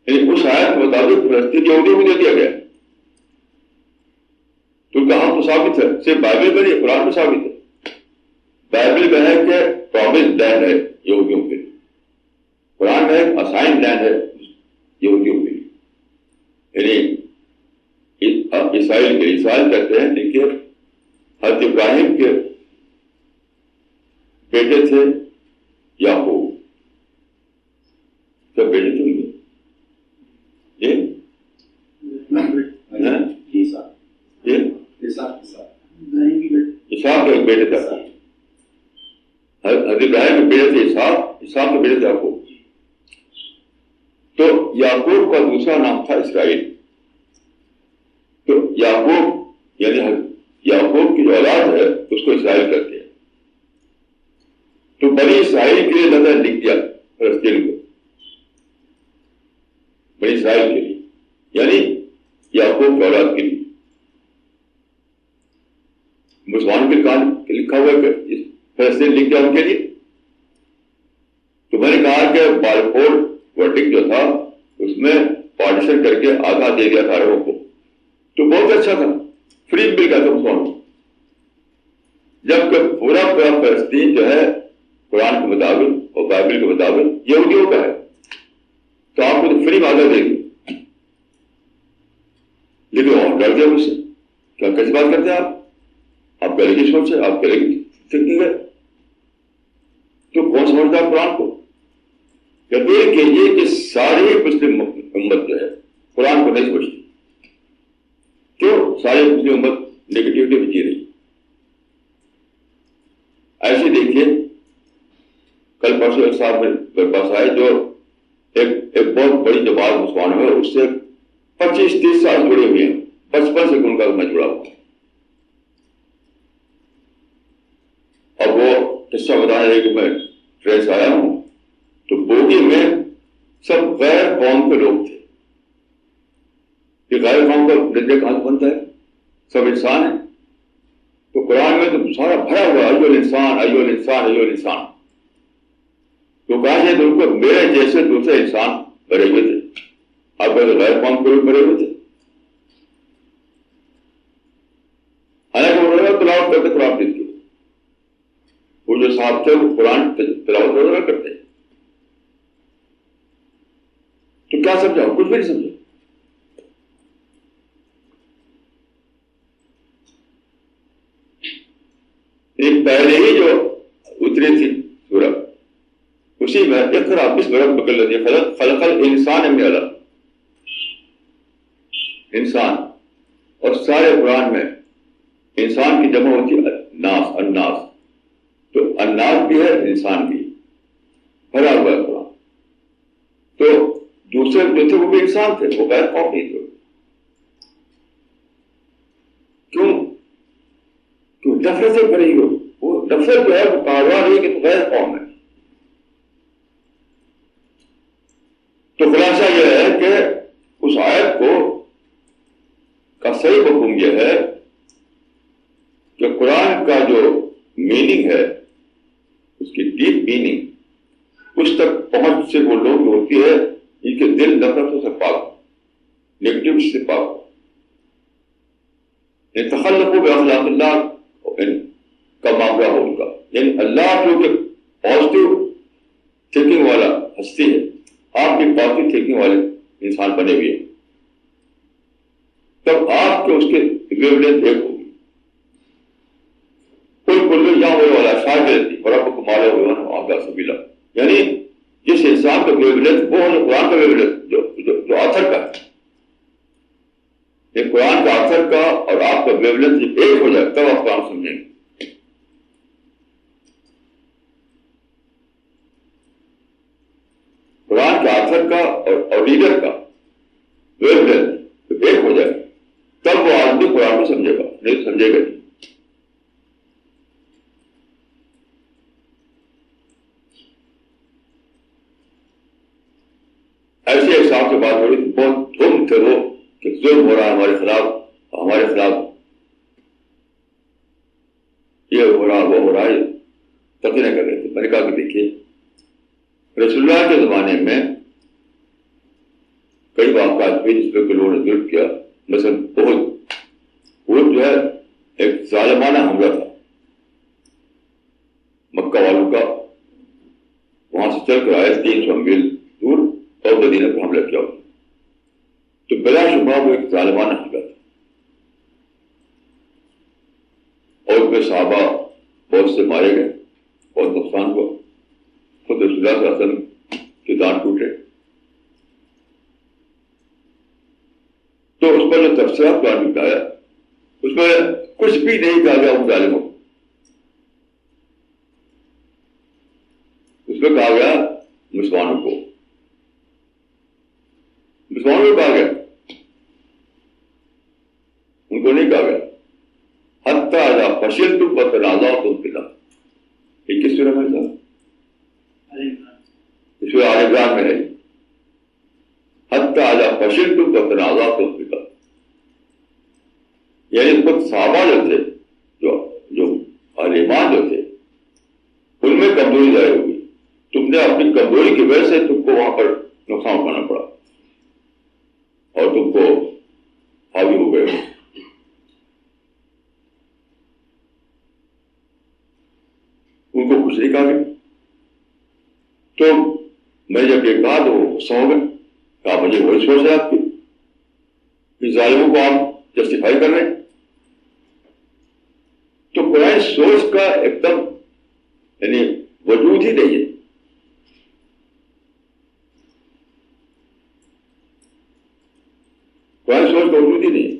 S1: یعنی اس آیت کے مطابق فلسطین یہودیوں کو دے دیا گیا ہے. تو کہاں تو ثابت ہے، صرف بائبل میں نہیں قرآن میں ثابت ہے. بائبل میں ہے کہ پرومس لینڈ ہے یہودیوں کے لیے، قرآن میں ایک اسائن لینڈ ہے یہودیوں کے لیے. یعنی اسرائیل کہتے ہیں دیکھیے حضرت ابراہیم کے بیٹے تھے کب بیٹے تھے ان کے؟ اسحاق کا ایک بیٹے تھا، حضرت ابراہیم کے بیٹے تھے اسحاق کے بیٹے تھے یعقوب. تو یعقوب کا دوسرا نام تھا اسرائیل. تو یعقوب یعنی یعقوب کی جو اولاد ہے اس کو اسرائیل کہتے ہیں. تو بنی اسرائیل کے لیے اللہ نے لکھ دیا فلسطین کو، بنی اسرائیل کے لیے یعنی یعقوب کی اولاد کے لیے. مسلمان کے کام لکھا ہوا ہے کہ فلسطین لکھ دیا ان کے لیے. تو میں نے کہا کہ بالکوٹ ورڈنگ جو تھا اس میں پارٹیشن کر کے آدھا دے دیا تھا عربوں کو، تو بہت اچھا تھا، فری مل گیا تھا مسلمانوں کو. جبکہ پورا فلسطین جو ہے قرآن کے مطابق اور بائبل کے مطابق یہودیوں کا ہے، تو آپ کو تو فری وعدہ دے گی. لیکن اور ڈر گیا مجھ سے، کیا کیسی بات کرتے ہیں آپ کرے گی سوچ ہے، آپ کرے گی تھنکنگ ہے. تو کون سمجھتا ہے قرآن کو؟ کہتے ہیں کہ یہ کہ ساری مسلم امت جو ہے قرآن کو نہیں سمجھتی. کیوں؟ ساری مسلم امت نیگیٹیوٹی میں جی رہی. ایسے دیکھیے کل پرسوں ایک صاحب میرے پاس آئے جو ایک بہت بڑی جماعت مسلمان ہے، اس سے 25-30 سال جڑے ہوئے ہیں، بچپن سے ان کا میں جڑا ہوں. اب وہ قصہ بتا رہے کہ میں ٹرین سے آیا ہوں تو بوگی میں سب غیر قوم کے لوگ تھے. کہ غیر قوم کا نتیجہ کہاں سے بنتا ہے؟ سب انسان ہیں. تو قرآن میں تو سارا بھرا ہوا ایو الانسان ایو الانسان ایو الانسان. تو کہا ہے تو ان کو میرے جیسے دوسرے انسان بھرے ہوئے تھے. اب غیر قوم کے لوگ بھرے ہوئے تھے. حالانکہ انہوں نے تلاوت کرتے قرآن کی، وہ جو صاحب تھے وہ قرآن تلاوت وغیرہ کرتے ہیں. تو کیا سمجھا؟ کچھ بھی نہیں سمجھا. پہلے ہی جو اتری تھی سورہ اسی میں اقرا باسم ربک الذی خلق خلق الانسان من علق. انسان اور سارے قرآن میں انسان کی جمع ہوتی ہے الناس. الناس تو الناس بھی ہے انسان بھی بھرا ہوا ہے قرآن. تو دوسرے جو تھے وہ بھی انسان تھے، وہ غیر قوم نہیں تھے. کیوں نفرت سے بھری ہو. وہ نفرت جو ہے وہ کاروبار ہے کہ غیر قوم ہے. تو خلاصہ یہ ہے کہ اس آیت کا صحیح مفہوم یہ ہے کہ قرآن کا جو میننگ ہے اس کی ڈیپ میننگ اس تک پہنچ سے وہ لوگ ہوتی ہے ان کے دل نفرتوں سے پاک، نیگیٹو سے پاک. تخلقوا باخلاق اللہ کا معاملہ ہو ان کا، یعنی اللہ جو کہ پازیٹیو تھنکنگ والا ہستی ہے، آپ بھی پازیٹیو تھنکنگ والے انسان بنے ہوئے ہیں، تب آپ کے اس کے ویولینتھ ایک ہوگی. کوئی یہاں ہونے والا شاید رہتی اور آپ کو مالا ہوا آگا سبیلا، یعنی جس انسان کا ویولینتھ وہ ہے قرآن کا ویولینتھ جو آتھر کا ہے. یہ قرآن کا آتھر کا اور آپ کا ویولینتھ ایک ہو جائے تب آپ قرآن سمجھیں گے. قرآن کے آتھر کا اور ریڈر کا ویولینتھ ایک ہو جائے تب وہ آدمی قرآن کو سمجھے گا، نہیں سمجھے گا نہیں. ایسے ایک صاحب سے بات ہو رہی تھی، بہت دھوم تھے وہ کہ ظلم ہو رہا ہے ہمارے خلاف یہ ہو رہا وہ ہو رہا ہے، تقریر کر رہے تھے. میں نے کہا کہ دیکھیے رسول اللہ کے زمانے میں کئی واقعات ہوئے جس پہ لوگوں نے ظلم کیا. مثلا بہت جو ہے ایک ظالمانہ حملہ تھا مکہ والوں کا، وہاں سے چل کر آئے 300 میل دور اور مدینہ پر حملہ کیا. تو بلا شبہ وہ ایک ظالمانہ حملہ تھا اور اس میں صحابہ بہت سے مارے گئے، بہت نقصان ہوا. خود رسول اللہ صلی اللہ علیہ وسلم کے دانت ٹوٹے. کا جو تبصرہ قرآن میں آیا اس میں کچھ بھی نہیں کہا گیا ان ظالموں کو. اس میں کہا گیا مسلمانوں کو کہا گیا, ان کو نہیں کہا گیا. حتی اذا فشلتم وتنازعتم فی الامر, یہ کس سورہ میں تھا؟ سورہ آل عمران میں ہے. حتی اذا فشلتم وتنازعتم فی الامر, یعنی خود صحابہ جو تھے, جو اہل ایمان جو تھے, ان میں کمزوری ظاہر ہوگی. تم نے اپنی کمزوری کی وجہ سے تم کو وہاں پر نقصان اٹھانا پڑا اور تم کو حاوی ہو گئے. ان کو کچھ نہیں کہا گیا. تو میں جب یہ کہا تو وہ غصہ ہو گئے. کہا مجھے وہی سوچ ہے آپ کی کہ ظالموں کو آپ جسٹیفائی کر رہے ہیں. تو قرآن سوچ کا ایک دم یعنی وجود ہی نہیں ہے. قرآن سوچ کا وجود ہی نہیں ہے.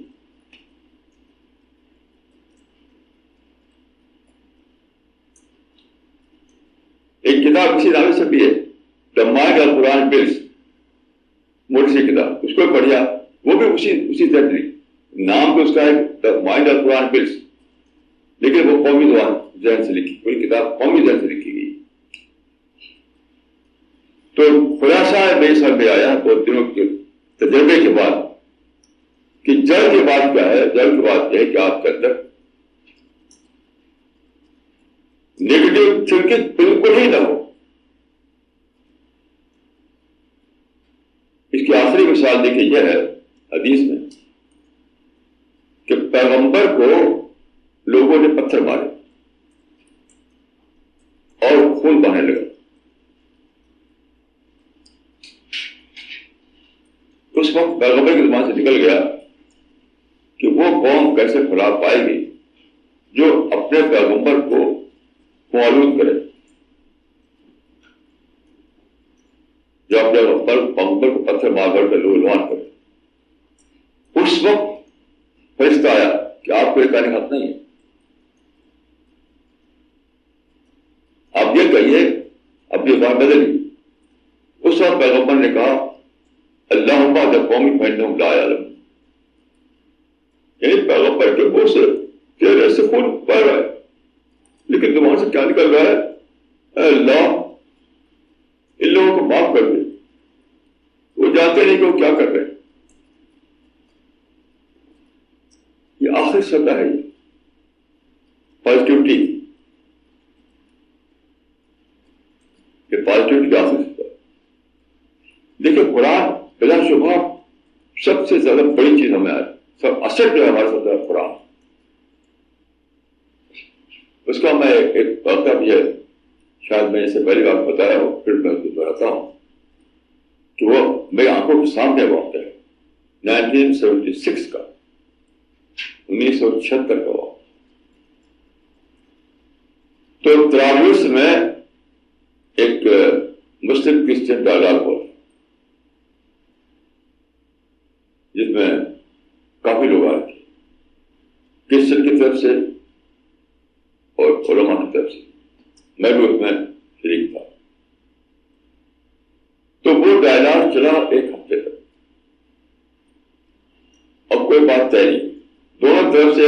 S1: ایک کتاب اسی نام سے بھی ہے, the mind of Quran bills, موٹی سی کتاب, اس کو پڑھیا, وہ بھی اسی طرح نام تو اس کا ہے the mind of Quran bills, لیکن وہ قومی ذہن سے لکھی, پوری کتاب قومی ذہن سے لکھی گئی. تو خلاصہ میرے سر میں آیا بہت دنوں کے تجربے کے بعد کہ جڑ کی بات کیا ہے. جڑ کی بات یہ ہے کہ آپ کے اندر نیگیٹو تھنکنگ بالکل ہی نہ ہو. اس کی آخری مثال دیکھیے یہ ہے حدیث میں کہ پیغمبر کو لوگوں نے پتھر مارے اور خون بہنے لگا. اس وقت پیغمبر کی زبان سے نکل گیا کہ وہ قوم کیسے پھیلا پائے گی جو اپنے پیغمبر کو معلوم کرے, جو اپنے پیغمبر کو پتھر مار کر لو لوان کرے. اس وقت فرشتہ آیا کہ آپ کو یہ کہنے حق نہیں ہے, آپ یہ کہیے, اب یہ بات بدلی. اس وقت پیغمبر نے کہا اللہم بعد قومی فإنہم لا یعلمون, یعنی پیغمبر کے منہ سے چہرے سے خون بہ رہا ہے, لیکن تمہارے سے کیا نکل رہا ہے, اے اللہ ان لوگوں کو معاف کر دے, وہ جانتے نہیں کہ وہ کیا کر رہے ہیں. یہ آخری سطح ہے, یہ پازیٹیوٹی, یہ پازیٹیوٹی کی آخری سطح. دیکھیں قرآن بلا شبہ سب سے زیادہ بڑی چیز ہمیں آئی, سب اثر جو ہے ہمارے ساتھ ہے قرآن. اس کا میں ایک واقعہ بھی ہے, شاید میں اسے پہلی بار بتایا ہوں, پھر میں اس کو بتاتا ہوں کہ وہ میری آنکھوں کے سامنے واقع ہے 1976 کا, 1976 کا واقعہ. تو طرابلس میں ایک مسلم کرسچن ڈائلاگ ہوا جس میں کافی لوگ آئے تھے, کرسچن کی طرف سے اور علماء کی طرف سے. میں بھی اس میں شریک تھا. تو وہ ڈائلاگ چلا ایک ہفتے تک, اب کوئی بات طے نہیں. دونوں طرف سے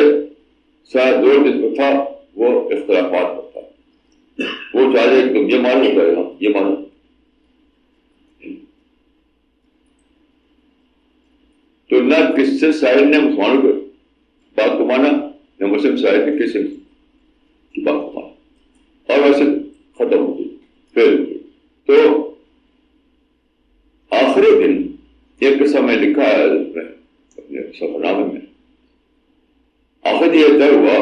S1: شاید دو جس کو تھا وہ اختلافات ہوتا, وہ چاہ رہے کہ تم یہ مانو, کرے ہم یہ مانو. تو نہ کرسچن سائڈ نے مسلمانوں کو بات کو مانا, نہ مسلم سائڈ نے کرسچن کی بات کو مانا, اور ویسے ختم ہو گئی, فیل ہو گئی. تو آخری دن ایک قصہ میں لکھا ہے اپنے سفر نامے میں. آخر یہ طے ہوا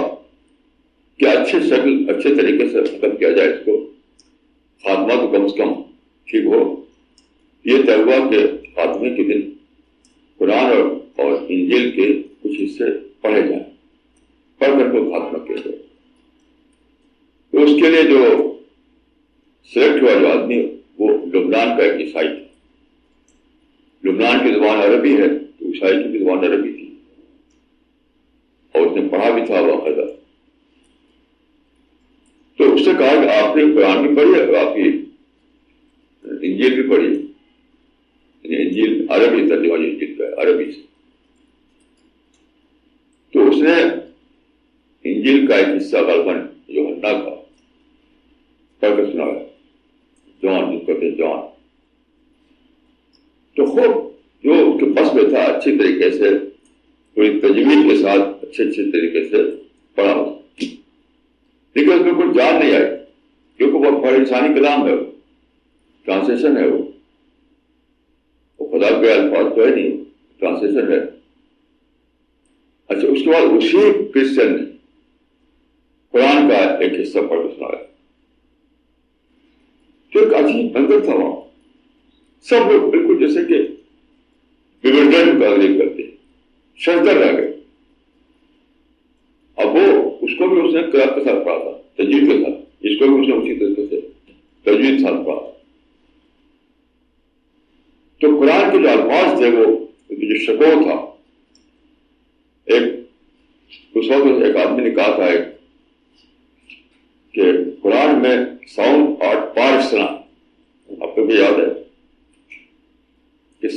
S1: کہ اچھے طریقے سے ختم کیا جائے اس کو, خاتمہ تو کم از کم ٹھیک ہو. یہ طے ہوا کہ خاتمے کے دن قرآن اور انجیل کے کچھ حصے پڑھے جائیں, پڑھ کر کو خاتمہ کیا جائے. تو اس کے لیے جو سلیکٹ ہوا جو آدمی وہ لبنان کا ایک عیسائی تھا. لبنان کی زبان عربی ہے تو عیسائی کی بھی زبان عربی تھی. اور اس نے پڑھا بھی تھا باقاعدہ. تو اس سے کہا کہ آپ نے قرآن بھی پڑھی ہے، آپ کی انجیل بھی پڑھی. انجیل عربی ترجمہ انجیل کا ہے، عربی سے. تو اس نے انجیل کا ایک حصہ غالباً یوحنا کا پڑھ کے سنا ہے، جان جس کو کہتے ہیں جان. تو خوب جو اس کے بس میں تھا اچھی طریقے سے پوری تجوید کے ساتھ اچھے طریقے سے پڑھا، لیکن اس میں کوئی جان نہیں آئی کیونکہ وہ بڑا انسانی کلام ہے، وہ ٹرانسلیشن ہے، وہ خدا کے الفاظ تو ہے نہیں، ٹرانسلیشن ہے. اچھا، اس کے بعد اسی کرسچن نے قرآن کا ایک حصہ پڑھ کے سنایا. تو ایک عجیب منظر تھا وہاں. سب لوگ بالکل جیسے کہ بیورڈنٹ کا ذکر کرتے، شرطر رہ گئے. اب وہ اس کو بھی اس نے قرآن کے ساتھ پڑھا تھا، تجوید کے ساتھ. اس کو بھی اس نے اسی طریقے سے تجوید کے ساتھ پڑھا. تو قرآن کے جو الفاظ تھے، وہ جو شکو تھا، اس وقت ایک آدمی نے کہا تھا کہ قرآن میں ساؤنڈ اور پارٹ سنا. آپ کو بھی یاد ہے کہ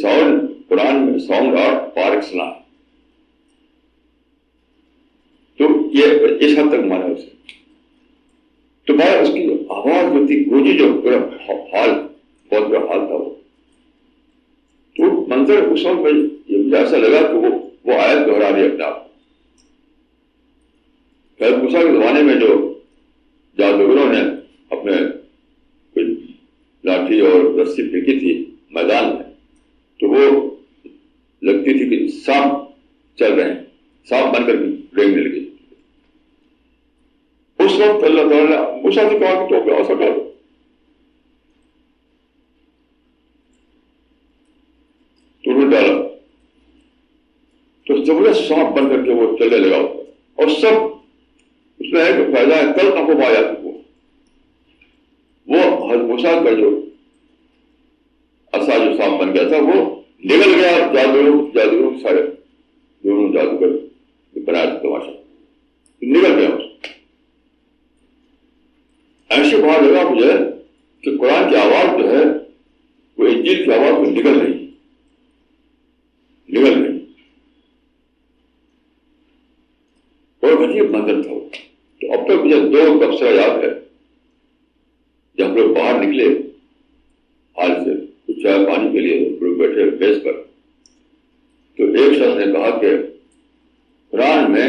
S1: قرآن میں ساؤنڈ اور پارٹ سنا. تو یہ اس حد تک مانا اسے. تو بھائی اس کی آواز جو تھی گونجی، جو پورا حال بہت بڑا حال تھا وہ. تو منظر اس وقت میں مجھے ایسا لگا کہ وہ آیت دہرا رہی اپنے آپ. حضرت موسیٰ کے زمانے میں جو جادوگروں نے اپنے کوئی لاٹھی اور رسی پھینکی تھی میدان میں، تو وہ لگتی تھی کہ سانپ چل رہے ہیں، سانپ بن کر ریگنے لگی. اس وقت اللہ تعالیٰ نے موسیٰ سے کہا کہ تو ایسا کر. تو انہوں نے ڈالا، تو زبردست سانپ بن کر کے وہ چلنے لگا. اور سب اس میں ہے کہ فائدہ ہے کل تک آیا کو وہ حضرت موسیٰ کا جو عصا جو سانپ بن گیا تھا وہ نگل گیا. جادوگروں سارے دونوں جادوگر بنایا تھا تماشا، نگل گیا. ایسے بات لگا مجھے کہ قرآن کی آواز جو ہے وہ انجیل کی آواز کو نگل رہی. اور عجیب منظر تھا وہ. تو اب تک مجھے دو تبصرہ یاد ہے. جب ہم لوگ باہر نکلے حال سے کچھ چائے پانی کے لیے لوگ بیٹھے بیس پر، تو ایک شخص نے کہا کہ قرآن میں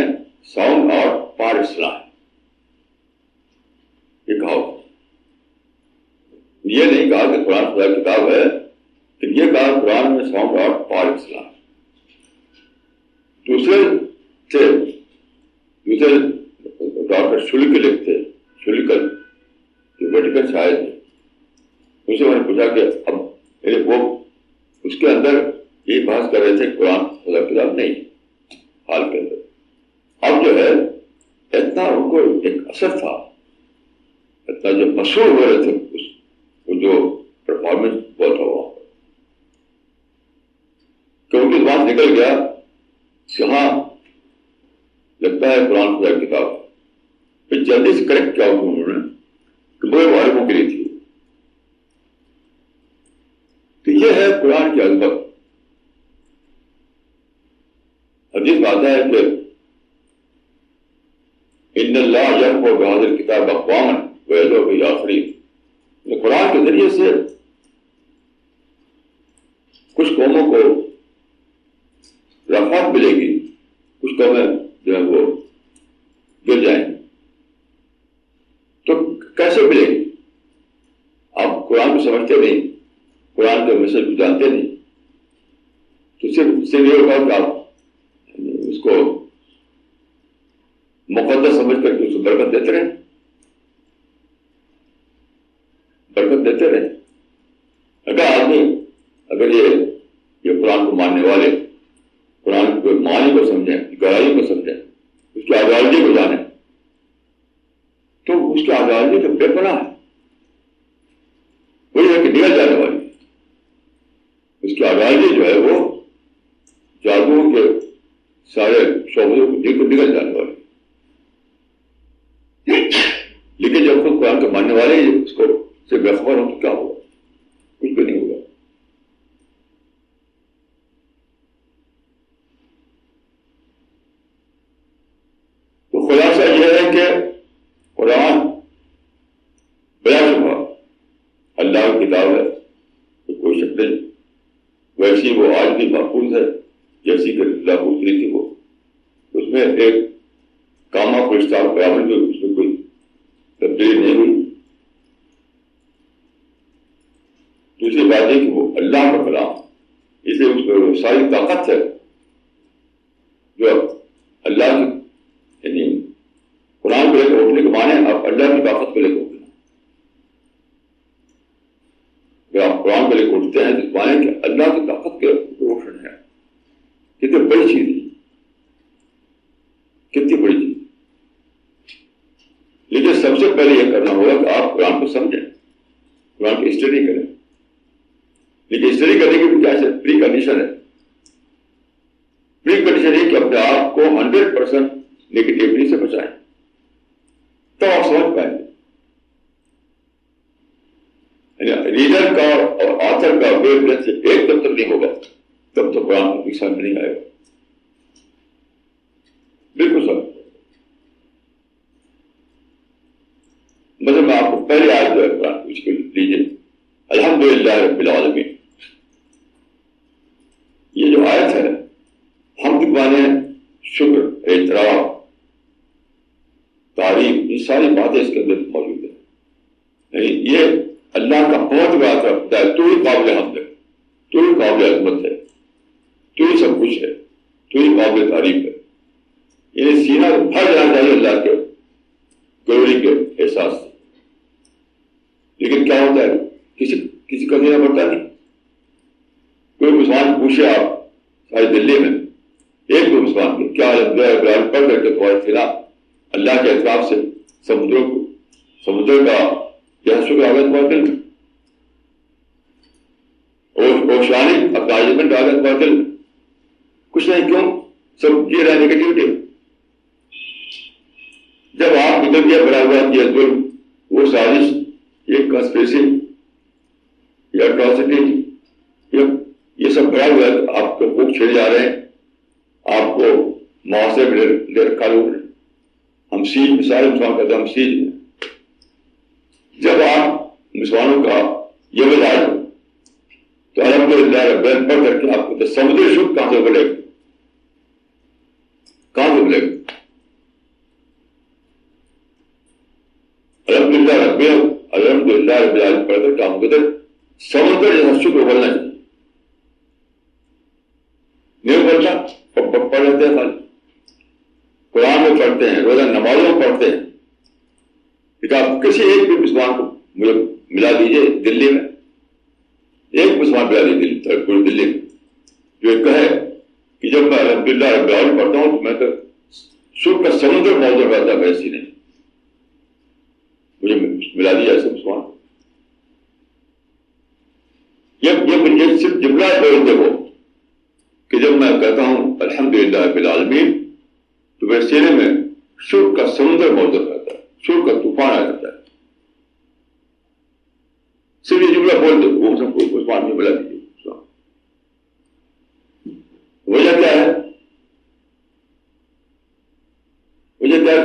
S1: ساؤنڈ اور پار اصلاح ہے. یہ کہا، یہ نہیں کہا کہ قرآن خدا کی کتاب ہے، کہ یہ کہا قرآن میں ساؤنڈ اور پار اصلاح ہے. دوسرے ڈاکٹر شلکل تھے، شلکل جو ویٹیکن سے آئے تھے. اسے میں نے پوچھا کہ اب وہ اس کے اندر یہ بحث کر رہے تھے قرآن خدا کی کتاب نہیں حال کے اندر. اب جو ہے اتنا ان کو ایک اثر تھا، اتنا جو مشہور ہو رہے تھے وہ جو پرفارمنس ہوا تھا وہاں پر، کہ ان کی بات نکل گیا کہ ہاں لگتا ہے قرآن خدا کی کتاب. پھر جلدی سے کریکٹ کیا انہوں نے کہ وہ عالموں کے لیے تھی. تو یہ ہے قرآن کی عظمت. حدیث میں آتا ہے کہ ان اللہ یرفع بہذا الکتاب اقواما ویذر به آخرین. قرآن کے ذریعے سے کچھ قوموں کو رفعت ملے گی، کچھ قومیں جو ہے وہ گر جائیں گی. تو کیسے ملے گی؟ آپ قرآن کو سمجھتے نہیں، قرآن کے میسج کو جانتے نہیں، تو صرف یہ ہوگا کہ آپ اس کو مقدس سمجھ کر کے اس کو برکت دیتے رہیں، برکت دیتے رہیں. اگر یہ قرآن کو ماننے والے قرآن کے معنی کو سمجھیں، گہرائی کو سمجھیں، اس کی آئیڈیالوجی کو جانیں، تو اس کی آئیڈیالوجی تو بے پناہ ہے. وہی ہے کہ نگل جانے والی. اس کی آئیڈیالوجی جو ہے وہ جادو کے سارے شو وہ دیکھ کر نکل جانے والے. لیکن جب خود قرآن کے ماننے والے اس کو سے بے خبر ہو تو کیا ہوگا؟ کچھ بھی نہیں ہوگا. تو خلاصہ یہ ہے کہ قرآن بلا شبہ اللہ کی کتاب ہے، تو کوئی شک نہیں. ویسی وہ آج بھی محفوظ ہے جیسی کہ اللہ کو اتری تھی. وہ اس میں ایک کاما پرستار برابر بھی اس میں کوئی تبدیلی نہیں ہوئی. دوسری بات ہے کہ وہ اللہ کا کلام، اسے اس میں وہ ساری طاقت ہے جو اللہ کی، یعنی قرآن کو لے کر اٹھنے کے معنی آپ اللہ کی طاقت کو لے کر اٹھنا. اگر آپ قرآن کو لے کر اٹھتے ہیں تو اس معنی کہ اللہ کی طاقت کے روشن ہے. کتنی بڑی چیز ہے، کتنی بڑی چیز. لیکن سب سے پہلے یہ کرنا ہوگا کہ آپ قرآن کو سمجھیں، قرآن کی اسٹڈی کریں. لیکن اسٹڈی کرنے کی بھی کیا پری کنڈیشن ہے. پری کنڈیشن ہے کہ اپنے آپ کو 100% نیگیٹیوٹی سے بچائیں، تو آپ سمجھ پائیں گے. ریڈر کا اور آتھر کا ویو لینتھ سے ایک دم تک نہیں ہوگا تب تو قرآن کو سمجھ نہیں آئے گا. بالکل سمجھ. مطلب میں آپ کو پہلے آیت جو ہے قرآن کو اس کو لیجیے، الحمدللہ رب العالمین. یہ جو آیت ہے ہم کے معنی شکر، اعتراف، تعریف، یہ ساری باتیں اس کے اندر موجود ہیں. یعنی یہ اللہ کا بہت بڑا طرف ہے. تو ہی قابل حمد ہے، تو ہی قابل عظمت ہے، تو ہی سب کچھ ہے، تو ہی قابل تعریف ہے. یعنی سینہ بھر جانا چاہیے اللہ کے گلوری کے احساس سے. لیکن کیا ہوتا ہے، کسی کا سینہ بھرتا نہیں. کوئی مسلمان پوچھے آپ ساری دلی میں ایک دو مسلمان کے کیا پڑھ کر کے تمہارے خلاف اللہ کے اعتراف سے سمندر کا کیا شکر آگت باطل اوشانی اپنا آگت باطل کچھ نہیں. کیوں؟ سب یہ رہا نیگیٹیوٹی. جب آپ نکل گیا بڑا ہوا یہ ظلم، وہ سازش، یہ کنسپریسی، یہ اٹراسٹی، یہ سب بڑا ہوا ہے. آپ کو بھوک چھڑے جا رہے ہیں، آپ کو معاشرے میں لے رکھا لوگ نے. ہم سیج میں سارے مسلمان کہتے ہیں ہم سیج میں. جب آپ مسلمانوں کا یہ مزاج ہو تو الحمدللہ رب العالمین پڑھ کر کے آپ کو سمجھے شکر کہاں سے بولے گا، کہاں سے بولے گا. الحمدللہ رب العالمین پڑھ کر کام کرتے سمندر جیسا شکر بولنا چاہیے. نہیں بولتا پڑھ لیتے ہیں، خالی قرآن میں پڑھتے ہیں، روزہ نمازوں میں پڑھتے ہیں. لیکن آپ کسی ایک بھی مسلمان کو مجھے ملا دیجیے دلی میں، ایک مسلمان ملا دیجیے پوری دلی میں جو کہے کہ جب میں الحمدللہ رب العالمین پڑھتا ہوں تو میں تو شکر کا سمندر موجود رہتا ہے. ویسی نہیں مجھے ملا دیا ایسے مسلمان. یہ صرف جملہ بولتے ہو کہ جب میں کہتا ہوں الحمدللہ رب العالمین تو میرے سینے میں شکر کا سمندر موجود رہتا ہے، شکر کا طوفان آ جاتا ہے. صرف یہ جملہ بول دو وہ سب کو مسلمان میں ملا دیجیے. وجہ کیا ہے؟ وجہ کیا ہے؟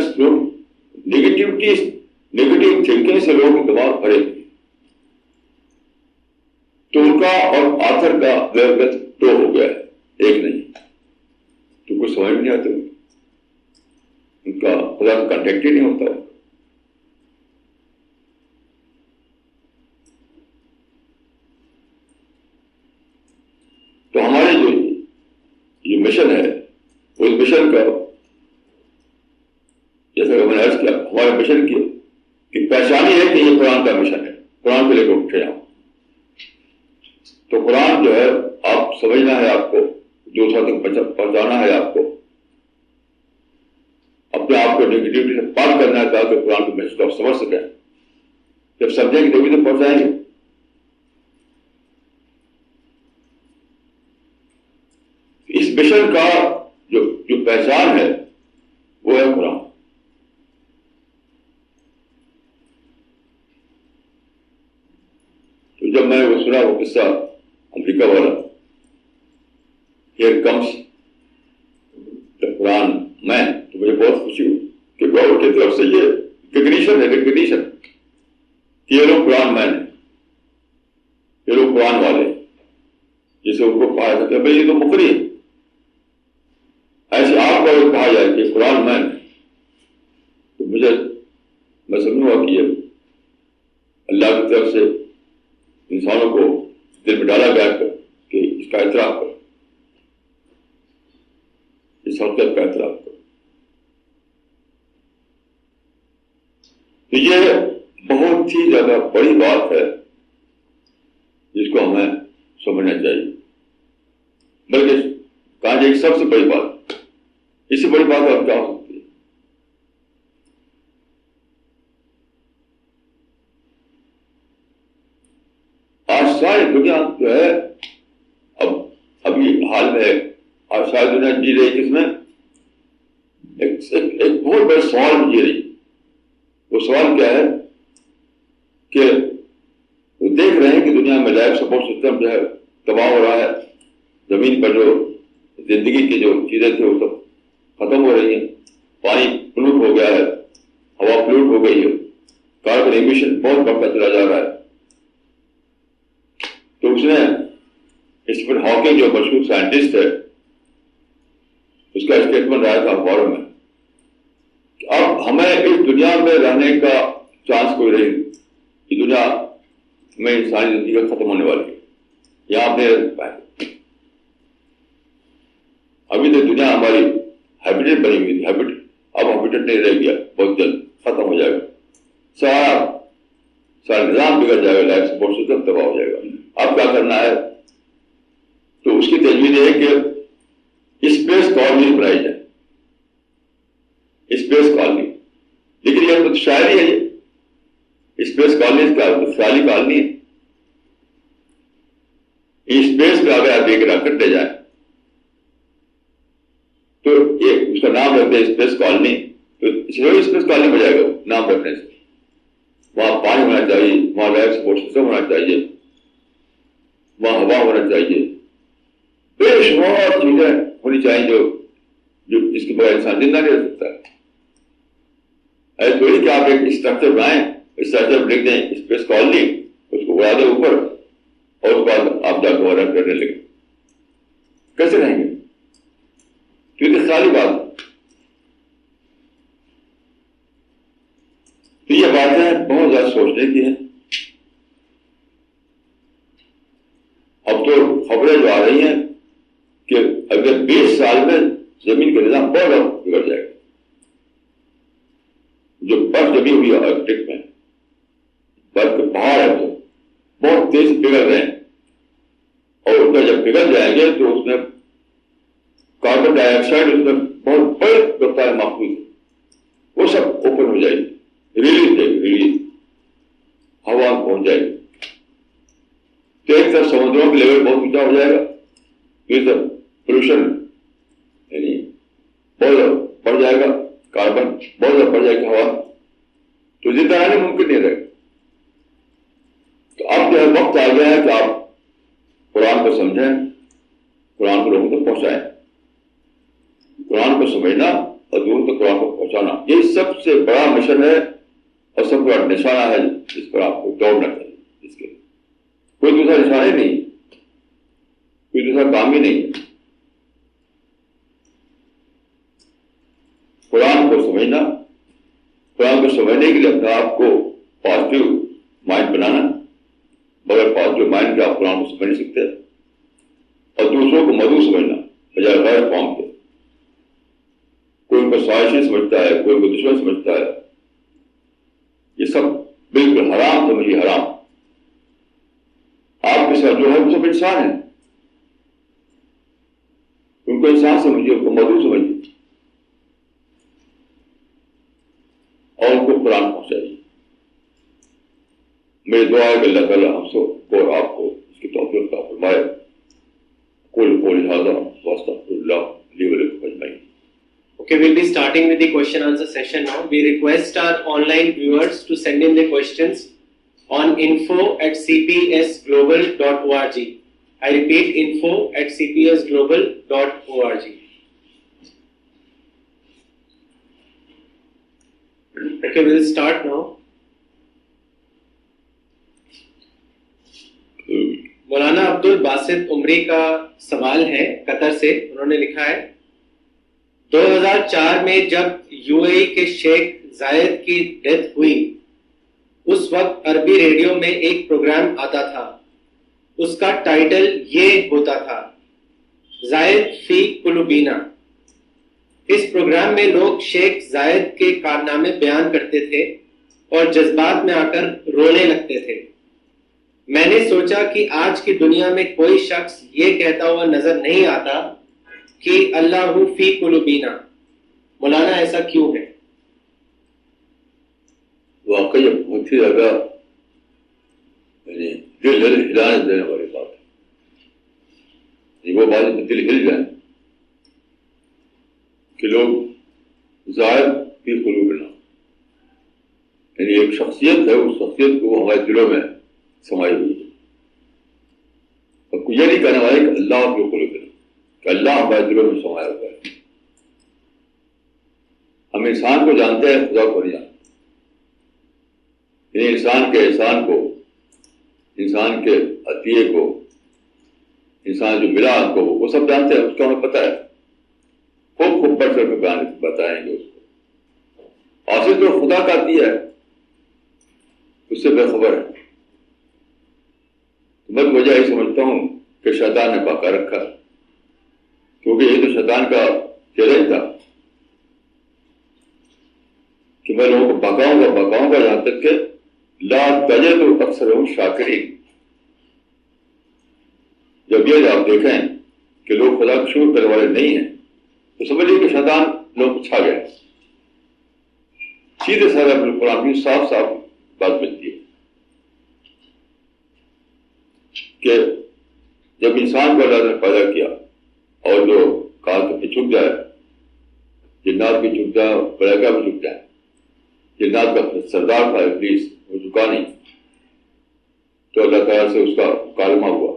S1: نیگیٹو تھنکنگ سے لوگوں کے دماغ بھرے تو ان کا اور آتھر کا ویوگت دو ہو گیا ہے، ایک نہیں. تو کچھ سمجھ نہیں آتے، ان کا خدا کا کانٹیکٹ ہی نہیں ہوتا. تو ہمارے جو یہ مشن ہے اس مشن کا جیسا کہ میں نے عرض کیا، ہمارے مشن کی کہ پہچانی ہے کہ یہ قرآن کا مشن ہے، قرآن کو لے کر اٹھے ہم. تو قرآن جو ہے آپ سمجھنا ہے، آپ کو دوسروں تک پہنچانا ہے، آپ کو اپنے آپ کو نیگیٹیوٹی سے پاک کرنا ہے تاکہ قرآن کو میسج آپ سمجھ سکیں. جب سمجھیں گے تبھی تو پہنچائیں گے. اس مشن کا جو پہچان ہے وہ ہے قرآن. تو جب میں وہ سنا وہ قصہ امریکہ والا Here comes the Quran man, تو مجھے بہت خوشی ہوئی کہ گورنمنٹ کی طرف سے یہ ریکگنیشن کہ یہ لوگ قرآن مین ہیں, یہ لوگ قرآن والے, جسے ان کو کہا جاتا ہے بھائی یہ تو مقری ہے. ایسے آپ کو اگر کہا جائے کہ قرآن مین, تو میں سمجھوں گا کہ یہ اللہ کی طرف سے انسانوں کو دل میں ڈالا گیا کہ اس کا اعتراف کرو, اس حقیقت کا اعتراف کرو. تو یہ بہت ہی زیادہ بڑی بات ہے جس کو ہمیں سمجھنا چاہیے, بلکہ کہا جائے سب سے بڑی بات, اس سے بڑی بات اور کیا ہو سکتی ہے. آج ساری دنیا جو ہے ابھی حال میں آج ساری دنیا جی رہی کس میں ایک بہت بڑے سوال میں جی رہی. وہ سوال کیا ہے کہ وہ دیکھ رہے ہیں کہ دنیا میں لائف سپورٹ سسٹم جو ہے تباہ ہو رہا ہے, زمین پر جو زندگی کی جو چیزیں تھیں وہ سب ختم ہو رہی ہیں, پانی پلوٹ ہو گیا ہے, ہوا پلوٹ ہو گئی ہے, کاربن ایمیشن بہت بڑھتا چلا جا رہا ہے. تو اس نے اسٹیفن ہاکنگ جو مشہور سائنٹسٹ ہے اس کا اسٹیٹمنٹ آیا تھا اخباروں میں کہ اب ہمیں اس دنیا میں رہنے کا چانس کوئی نہیں, یہ دنیا میں انسانی زندگی ختم ہونے والی ہے, یہاں پہ ابھی تو دنیا ہماری ہیبیٹیٹ بنی ہوئی تھی, اب ہیبیٹیٹ نہیں رہ گیا, بہت جلد ختم ہو جائے گا, سارا نظام بگڑ جائے گا, لائف سپورٹ سسٹم تباہ ہو جائے گا. اب کیا کرنا ہے؟ تو اس کی تجویز ہے کہ اسپیس کالونی بنائی جائے, اسپیس کالونی. لیکن یہ تو شاعری ہے, یہ اسپیس کالونی کا خیالی کالونی ہے. اسپیس پہ اگر آپ ایک راکٹ لے جائیں تو اس کا نام رکھتے ہیں اسپیس کالونی, تو اسپیس کالونی ہو جائے گا نام رکھنے سے. وہاں پانی ہونا چاہیے, وہاں لائف سپورٹ سسٹم ہونا چاہیے, وہاں ہوا ہونا چاہیے, بے شمار چیزیں ہونی چاہیے جو جس کے بغیر انسان زندہ نہیں رہ سکتا. ایسے تھوڑی کہ آپ ایک اسٹرکچر بنائیں, اسٹرکچر لکھ دیں اسپیس کالونی, اس کو اڑا دیں اوپر اور اس کے بعد آپ جا کے ورک کرنے لگے, کیسے رہیں گے؟ کیونکہ خالی بات ہے. تو یہ باتیں بہت زیادہ سوچنے کی ہیں. اب تو خبریں جو آ رہی ہیں کہ اگر 20 سال میں زمین کا نظام بہت زیادہ بگڑ جائے گا. جو برف جمی ہوئی ہے آرکٹک میں, برف کے پہاڑ ہیں تو بہت تیز پگھل رہے ہیں, اور ان کا جب پگھل جائیں گے تو اس میں کاربن ڈائی آکسائڈ اس میں بہت بڑی رفتار محفوظ ہے, وہ سب اوپن ہو جائے گی, ریلیز ہوا پہنچ جائے گی. تو ایک طرف سمندروں کا لیول بہت اونچا ہو جائے گا, یہ سب پولوشن یعنی بہت زیادہ بڑھ جائے گا, کاربن بہت زیادہ بڑھ جائے گی ہوا, تو زندہ رہنا ممکن نہیں رہے گا. تو اب جو ہے وقت آ گیا ہے کہ آپ قرآن کو سمجھیں, قرآن کو لوگوں تک پہنچائیں. قرآن کو سمجھنا اور لوگوں تک قرآن کو پہنچانا یہ سب سے بڑا مشن ہے اور سب سے بڑا نشانہ ہے جس پر آپ کو دوڑنا چاہیے. اس کے کوئی دوسرا نشانہ ہی نہیں, کوئی دوسرا کام ہی نہیں ہے. قرآن کو سمجھنا, قرآن کو سمجھنے کے لیے اپنے آپ کو پازیٹیو مائنڈ بنانا, بغیر پازیٹیو مائنڈ کے آپ قرآن کو سمجھ نہیں سکتے, اور دوسروں کو مدعو سمجھنا بجائے غیر قوم کے. کوئی ان کو سازشی سمجھتا ہے, کوئی ان کو دشمن سمجھتا ہے, یہ سب بالکل حرام سمجھیے, حرام. آپ کے ساتھ جو ہے وہ سب انسان ہیں, ان کو انسان سمجھیے, ان کو مدعو سمجھیے اور ان کو قرآن پہنچائیے. میری دعا ہے کہ اللہ تعالیٰ ہم سب کو اور آپ کو اس کی توفیق عطا فرمائے. قول قولی ھذا واستغفر اللہ لی ولکم اجمعین.
S2: starting with the question answer session now. We request our online viewers to send in their questions on info@cpsglobal.org. I repeat, info@cpsglobal.org. Okay, we'll start now. مولانا عبدل باسط عمری کا سوال ہے قطر سے. انہوں نے لکھا ہے 2004 میں جب یو اے ای کے شیخ زاید کی ڈیتھ ہوئی اس وقت عربی ریڈیو میں ایک پروگرام آتا تھا. اس کا ٹائٹل یہ ہوتا تھا زاید فی قلوبینا. اس پروگرام میں لوگ شیخ زاید کے کارنامے بیان کرتے تھے اور جذبات میں آ کر رونے لگتے تھے. میں نے سوچا کہ آج کی دنیا میں کوئی شخص یہ کہتا ہوا نظر نہیں آتا کہ اللہ فی قلوبینا. مولانا ایسا کیوں ہے؟
S1: واقعی بہت ہی زیادہ دل ہلانے دینے والی بات ہے. وہ بات دل ہل جائیں کہ لوگ زائد فی قلوبنا، یعنی ایک شخصیت ہے، اس شخصیت کو ہمارے دلوں میں سمائی ہوئی ہے. اور یہ نہیں کہنے والے کہ اللہ فی قلوبنا، کہ اللہ ہمارے دلوں میں سمایا ہوا ہے. ہم انسان کو جانتے ہیں، خدا کو نہیں جانتے. یعنی انسان کے احسان کو، انسان کے عطیے کو، انسان جو ملا ہم کو وہ سب جانتے ہیں، اس کا ہمیں پتہ ہے. خوب بڑھ کر کے بتائیں گے اس کو. حاصل جو خدا کا عطیہ ہے اس سے بے خبر ہے. میں وجہ یہ سمجھتا ہوں کہ شیطان نے پاکا رکھا، کیونکہ یہ تو شیطان کا چیلنج تھا کہ میں لوگوں کو بکاؤں گا یہاں تک کہ لا تجد اکثرهم شاکرین. جب یہ آپ دیکھیں کہ لوگ خدا کو شکر کرنے والے نہیں ہیں تو سمجھیے کہ شیطان لوگ چھا گئے. سیدھے سادہ قرآن میں صاف بات ملتی ہے کہ جب انسان کو اللہ نے پیدا کیا اور جو کہا کہ چھپ جائے، جنات بھی چھپ جائے، ملائکہ بھی چھپ جائے. جنات کا سردار تھا ابلیس، وہ جھکا نہیں، تو اللہ تعالیٰ سے اس کا مکالمہ ہوا.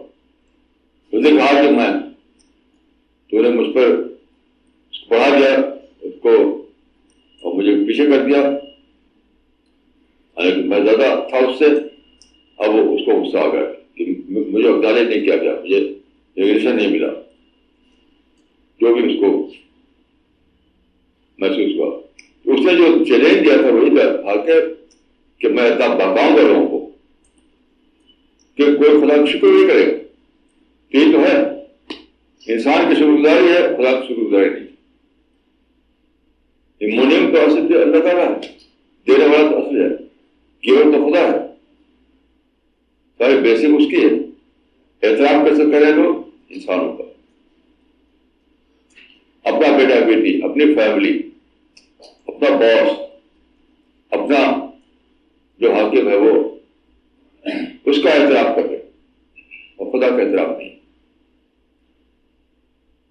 S1: اس نے کہا کہ تو نے مجھ پر پڑھا دیا اس کو اور مجھے پیچھے کر دیا، حالانکہ میں زیادہ تھا اس سے. اب اس کو غصہ آ گیا کہ مجھے اگنالج نہیں کیا گیا، مجھے ریگریشن نہیں ملا، جو بھی اس کو محسوس ہوا. اس نے جو چیلنج دیا تھا وہی تھا کہ میں اتنا بتاؤں گا لوگوں کو کہ کوئی خدا کا شکر نہیں کرے گا. یہ تو ہے انسان کی شکر گزاری ہے، خدا کی شکر گزاری نہیں. منعم تو اصل اللہ تعالیٰ ہے، دینے والا تو اصل ہے، کیور تو خدا ہے. سارے بیسک اس کی ہے. احترام کیسے کریں لوگ انسانوں کا، اپنا بیٹا بیٹی، اپنی فیملی، اپنا باس، اپنا جو حاکم ہے وہ، اس کا احترام کرے اور خدا کا احترام نہیں.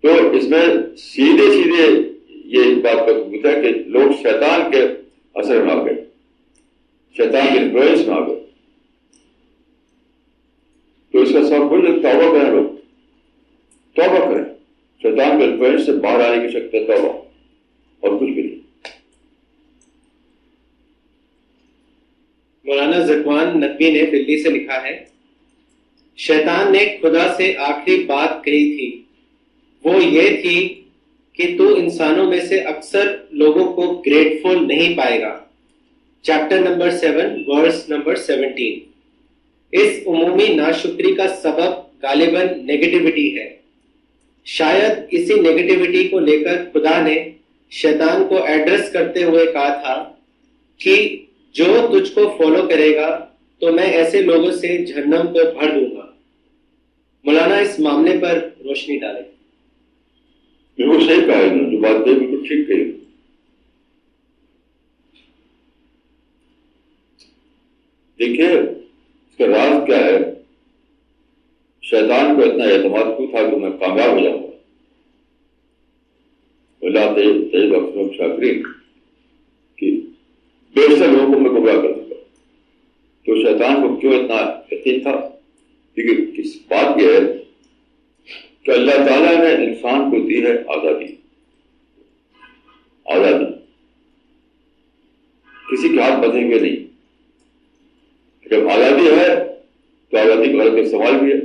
S1: تو اس میں سیدھے یہ بات کا ثبوت ہے کہ لوگ شیطان کے اثر میں آ گئے، شیطان کے انفلوئنس میں آ گئے. تو اس کا سب کچھ توبہ کریں، لوگ توبہ کریں. شیطان کے انفلوئنس سے باہر آنے کی شکل ہے توبہ، اور کچھ بھی نہیں.
S2: مولانا زکوان ندوی نے دلی سے لکھا ہے شیطان نے خدا سے آخری بات کہی تھی، وہ یہ تھی کہ تو انسانوں میں سے اکثر لوگوں کو گریٹفل نہیں پائے گا. Chapter number 7 verse number 17. اس عمومی ناشکری کا سبب غالباً نیگیٹیوٹی ہے. شاید اسی نیگیٹیوٹی کو لے کر خدا نے شیطان کو ایڈریس کرتے ہوئے کہا تھا کہ جو تجھ کو فالو کرے گا تو میں ایسے لوگوں سے جہنم کو بھر دوں گا. مولانا اس معاملے پر روشنی ڈالیں.
S1: بالکل صحیح کہا ہے، جو بات ہے بالکل ٹھیک کہی. دیکھیے اس کا راز کیا ہے. شیطان کو اتنا اعتماد کیوں تھا کہ میں کامیاب ہو جاؤں گا. اللہ چاہیے ڈاکٹر شاکرین کہ بیشتر لوگوں کو میں گمراہ کر دوں گا. تو شیطان کو کیوں اتنا یقین تھا؟ کیونکہ اس بات یہ ہے کہ اللہ تعالیٰ نے انسان کو دی ہے آزادی. آزادی کسی کے ہاتھ بندھیں گے نہیں. جب آزادی ہے تو آزادی کا غلط استعمال بھی ہے.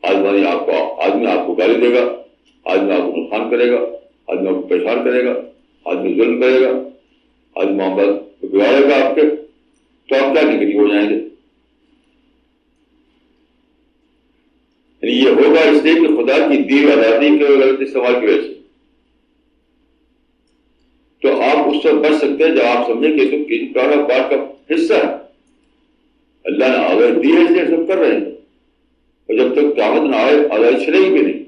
S1: آدمی آپ کو گالی دے گا, آدمی آپ کو نقصان کرے گا, آدمی آپ کو پریشان کرے گا, آدمی ظلم کرے گا, آدمی محبت کو بگاڑے گا آپ کے, تو آپ کیا نگیٹو ہو جائیں گے. یعنی یہ ہوگا اس لیے کہ خدا کی دی آزادی کے غلط استعمال کی وجہ سے. تو آپ اس سے بچ سکتے ہیں جب آپ سمجھیں کہ کسی بات کا حصہ ہے. اللہ نے آزادی دی ہے اس لیے سب کر رہے ہیں, اور جب تک قیامت نہ آئے آزادی چلے گی بھی نہیں.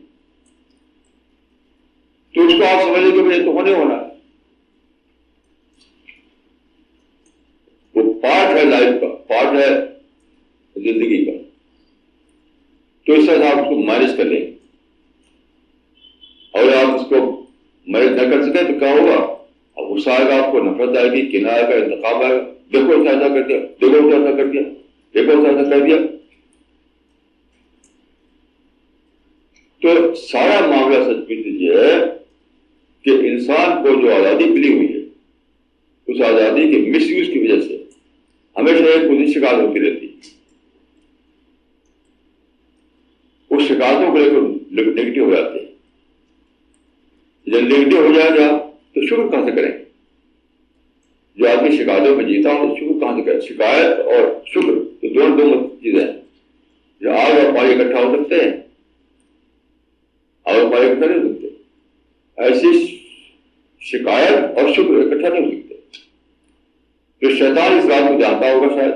S1: تو اس کو آپ سمجھ لیں کہ مجھے تو ہونے ہونا ہے. وہ پارٹ ہے لائف کا, پارٹ ہے زندگی کا. تو اس طرح آپ اس کو مینج کر لیں. اور آپ اس کو مینج نہ کر سکیں تو کیا ہوگا؟ اب غصہ آئے گا, آپ کو نفرت آئے گی, کینہ آئے گا, انتقام آئے گا. دیکھو اسے ایسا کر دیا, دیکھو اسے ایسا کر دیا, دیکھو اسے ایسا کر دیا. تو سارا معاملہ سچ یہ ہے کہ انسان کو جو آزادی ملی ہوئی ہے, اس آزادی کے مس یوز کی وجہ سے ہمیشہ ایک خود شکایت ہوتی رہتی ہے. اس شکایتوں کو لے کر نگیٹو ہو جاتے ہیں. جب نگیٹو ہو جائے گا تو شکر کہاں سے کریں؟ جو آدمی شکایتوں میں جیتا ہوں تو شکر کہاں سے کریں؟ شکایت اور شکر تو دونوں چیزیں ہیں. جو آگ اور پانی اکٹھا ہو سکتے ہیں, آگ اور پانی اکٹھا نہیں ہو سکتے. ایسی شکایت اور شکر اکٹھا نہیں ہو سکتے. جو شیطان اس بات کو جانتا ہوگا شاید,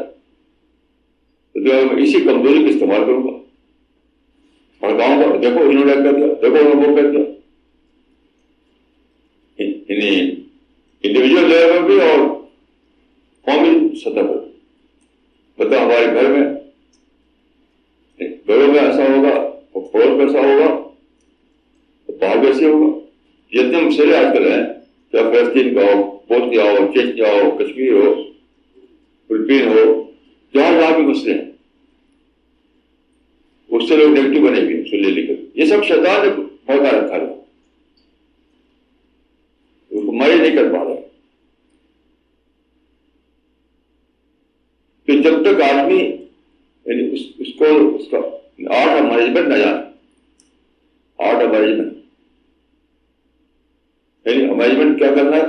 S1: تو جو میں اسی کمزوری کا استعمال کروں گا, بھڑکاؤں گا, دیکھو انہوں نے کر دیا, دیکھو انہوں نے وہ کر دیا. انڈیویجل لیول پر بھی اور قومی سطح پر. پتہ ہمارے گھر میں, گھروں میں ایسا ہوگا, اور پڑوس میں ایسا ہوگا, تو باہر میں ایسے ہوگا. جتنے مسئلے آج کل ہیں, چاہے فلسطین کا ہو, بوسنیا ہو, چیچنیا ہو, کشمیر ہو, فلپین ہو, جہاں جہاں بھی مسئلے ہیں, اس سے لوگ نیگیٹو بنے گے, اس کو لے کر. یہ سب شیطان نے بھڑکا رکھا ہے, اس کو مائع نہیں کر پا رہا. تو جب تک آدمی یعنی اس کا آرٹ آف مینجمنٹ نہ جانے, آرٹ آف مینجمنٹ یعنی مینجمنٹ کیا کرنا ہے,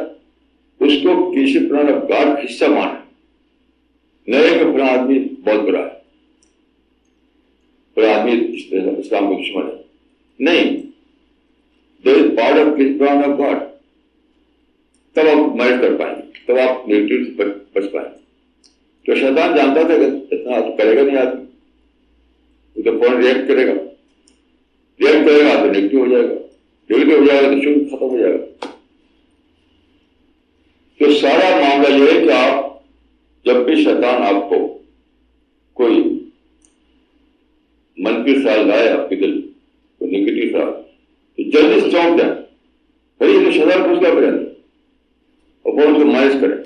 S1: اس کو کسی پرانا گاڑ حصہ مانا, نئے کہ پرانا آدمی بہت برا ہے, پرانا آدمی اسلام کا دشمن ہے. نہیں, دیر از پارٹ آف کس پرانا گاڈ. تب آپ مینج کر پائیں گے, تب آپ نیگیٹو سے بچ پائیں گے. تو شیطان جانتا تھا کہ اتنا کرے گا نہیں آدمی, وہ تو فوراً ریئیکٹ کرے گا تو نیگیٹو ہو جائے گا, نیگیٹو ہو جائے گا تو شکر ختم ہو جائے گا. تو سارا معاملہ یہ ہے کہ آپ جب بھی شیطان آپ کو کوئی منفی خیال لائے آپ کے دل کوئی نگیٹو خیال, تو جلدی سے چونک جائیں, بھائی یہ تو شیطان کچھ کیا کریں, اور فوراً کو مائنس کریں,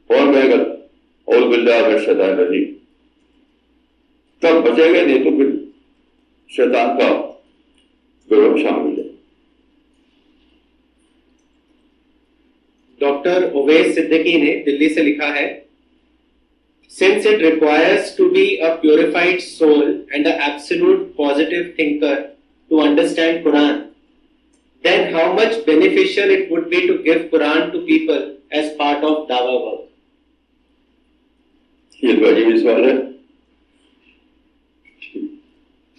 S1: فوراً کہے گا اعوذ باللہ من الشیطان الرجیم, تب بچے گا. نہیں تو پھر شیطان کا گروہ شامل ہو جائے.
S2: ڈاکٹر اویس صدیقی نے دلی سے لکھا ہے, since it requires to be a purified soul and an absolute positive thinker to understand Quran, then how much beneficial it would be to give Quran to people as part of dawah work.
S1: یہ تو عجیب سوال ہے.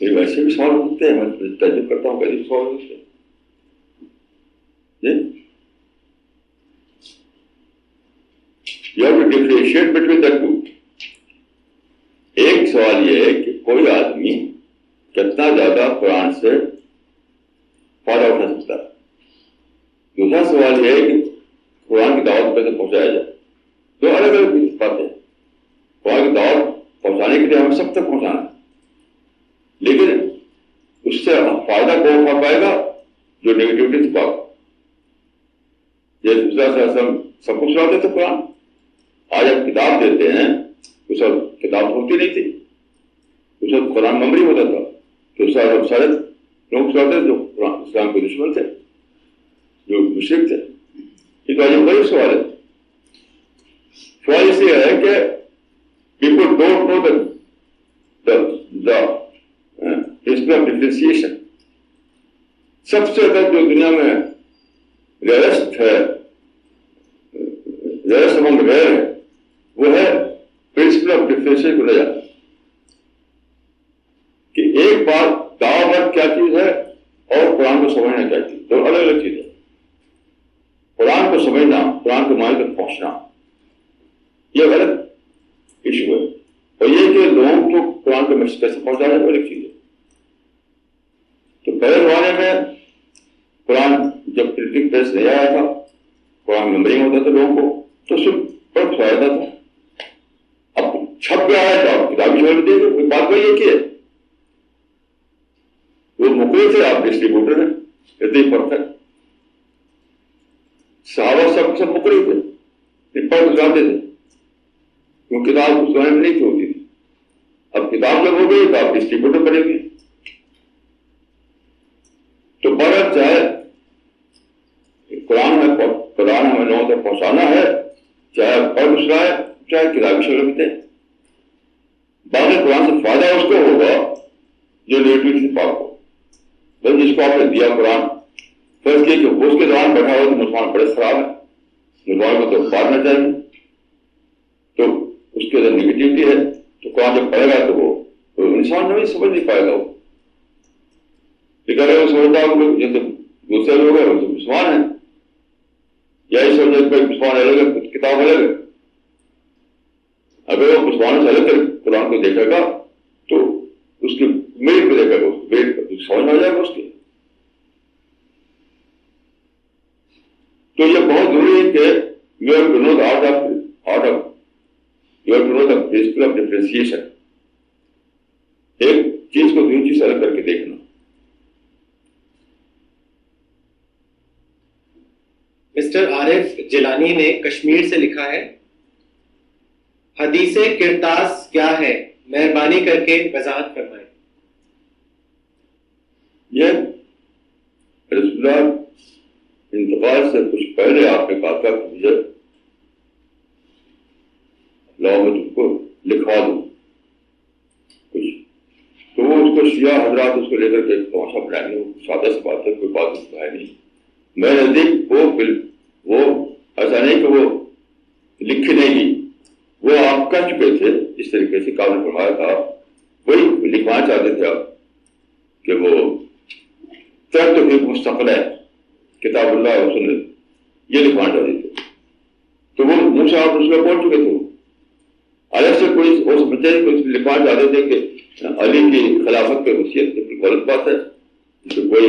S1: یہ ویسے بھی سوال ہوتے ہیں, میں تعجب کرتا ہوں کہ سوال ہوتے ہیں. You have to differentiate between the two. ایک سوال یہ ہے کہ کوئی آدمی کتنا زیادہ قرآن سے فائدہ اٹھا سکتا ہے. دوسرا سوال یہ ہے کہ قرآن کی دعوت کیسے پہنچایا جائے. دو الگ الگ باتیں. قرآن کی دعوت پہنچانے کے لیے ہمیں سب تک پہنچانا ہے, لیکن اس سے فائدہ کون اٹھا پائے گا جو نیگیٹیوٹی سے پاک. یہ سب کچھ سناتے تھے قرآن. آج آپ کتاب دیتے ہیں، اس وقت کتاب ہوتی نہیں تھی، اس وقت قرآن میموری ہوتا تھا. تو اس وقت سارے لوگ سناتے جو قرآن اسلام کے دشمن تھے، جو مشرک تھے. یہ تو آج بڑے سوال ہے. سوال اس لیے ہے کہ people don't know the principle of differentiation. سب سے زیادہ جو دنیا میں ریئرسٹ ہے، ریئرسٹ امنگ ریئر ہے، وہ ہے پرنسپل آف ڈفرینسیشن کو لے جاتا کہ ایک بات دعوت کیا چیز ہے اور قرآن کو سمجھنا کیا چیز، دونوں الگ الگ چیز ہے. قرآن کو سمجھنا، قرآن کے معنی تک پہنچنا، یہ غلط ایشو ہے. اور یہ کہ لوگوں کو قرآن کا میسج کیسے پہنچانا ہے وہ ایک چیز ہے. تو پہلے زمانے میں قرآن جب پرنٹنگ پریس نہیں آیا تھا، قرآن میموری ہوتا تھا لوگوں کو، تو اس سے بڑا فائدہ تھا. اب چھپ گیا ہے تو آپ کتابی چھوڑ دیں گے. بات وہی ہے کہ وہ مقیم تھے، آپ ڈسٹریبیوٹر ہیں، اتنی فرق ہے. صحابہ سب مقیم تھے، پڑھ گزارتے تھے، کیوں کتاب اس زمانے میں نہیں تھی ہوتی تھی. اب کتاب جب ہو گئی تو آپ ڈسٹریبیوٹر بنے گے. تو بڑا چاہے قرآن ہمیں لوگوں تک پہنچانا ہے، چاہے پڑھ گزرا ہے، چاہے کتابی شکل میں تھے. باقی قرآن سے فائدہ اس کو ہوگا جو نیگیٹو سے پاک ہو. بس جس کو آپ نے دیا قرآن، فرض کیا کہ اس کے دوران بیٹھا ہو تو مسلمان بڑے خراب ہے، مسلمان کو تو مارنا چاہیے، تو اس کے اندر نگیٹیوٹی ہے. تو قرآن جب پڑھے گا تو وہ انسان نہیں سمجھ نہیں پائے گا. وہ اگر وہ سمجھتا ہوں جیسے دوسرے لوگ ہیں وہ تو مسلمان ہیں، یا یہ سمجھے کہ مسلمان الگ ہے، کتاب الگ ہے. اگر وہ مسلمانوں سے الگ کر قرآن کو دیکھے گا تو اس کی میرٹ کو دیکھے گا، اس کی میرٹ کو سمجھ میں آ جائے گا اس کی. تو یہ بہت ضروری ہے کہ you have to know the art of you have to know the principle of differentiation. ایک چیز کو دوسری چیز سے الگ کر کے دیکھنا.
S2: مسٹر عارف جیلانی نے کشمیر سے لکھا ہے، حدیث کرتاس کیا ہے، مہربانی کر کے وضاحت فرمائیں.
S1: یہ رسول اللہ انتقال سے کچھ پہلے آپ نے کہا تھا کہ مجھے لاؤ میں تم کو لکھوا دوں کچھ. تو وہ اس کو شیعہ حضرات اس کو لے کر کے تماشا بنائیں گے. سادہ سی بات ہے، کوئی بات ہے نہیں. میں نزدیک وہ ایسا نہیں کہ وہ لکھی نہیں گی، وہ آپ کہہ چکے تھے جس طریقے سے کام نے فرمایا تھا، وہی لکھوانا چاہتے تھے آپ کہ وہ تر تو ایک مستقل ہے کتاب اللہ اور سنت، یہ لکھوانا چاہتے تھے. تو وہ منہ سے آپ اس میں پہنچ چکے تھے. الگ سے کوئی وہ سمجھتے ہیں کہ لکھوانا چاہتے تھے کہ علی کی خلافت پہ وصیت کی غلط بات ہے، اس میں کوئی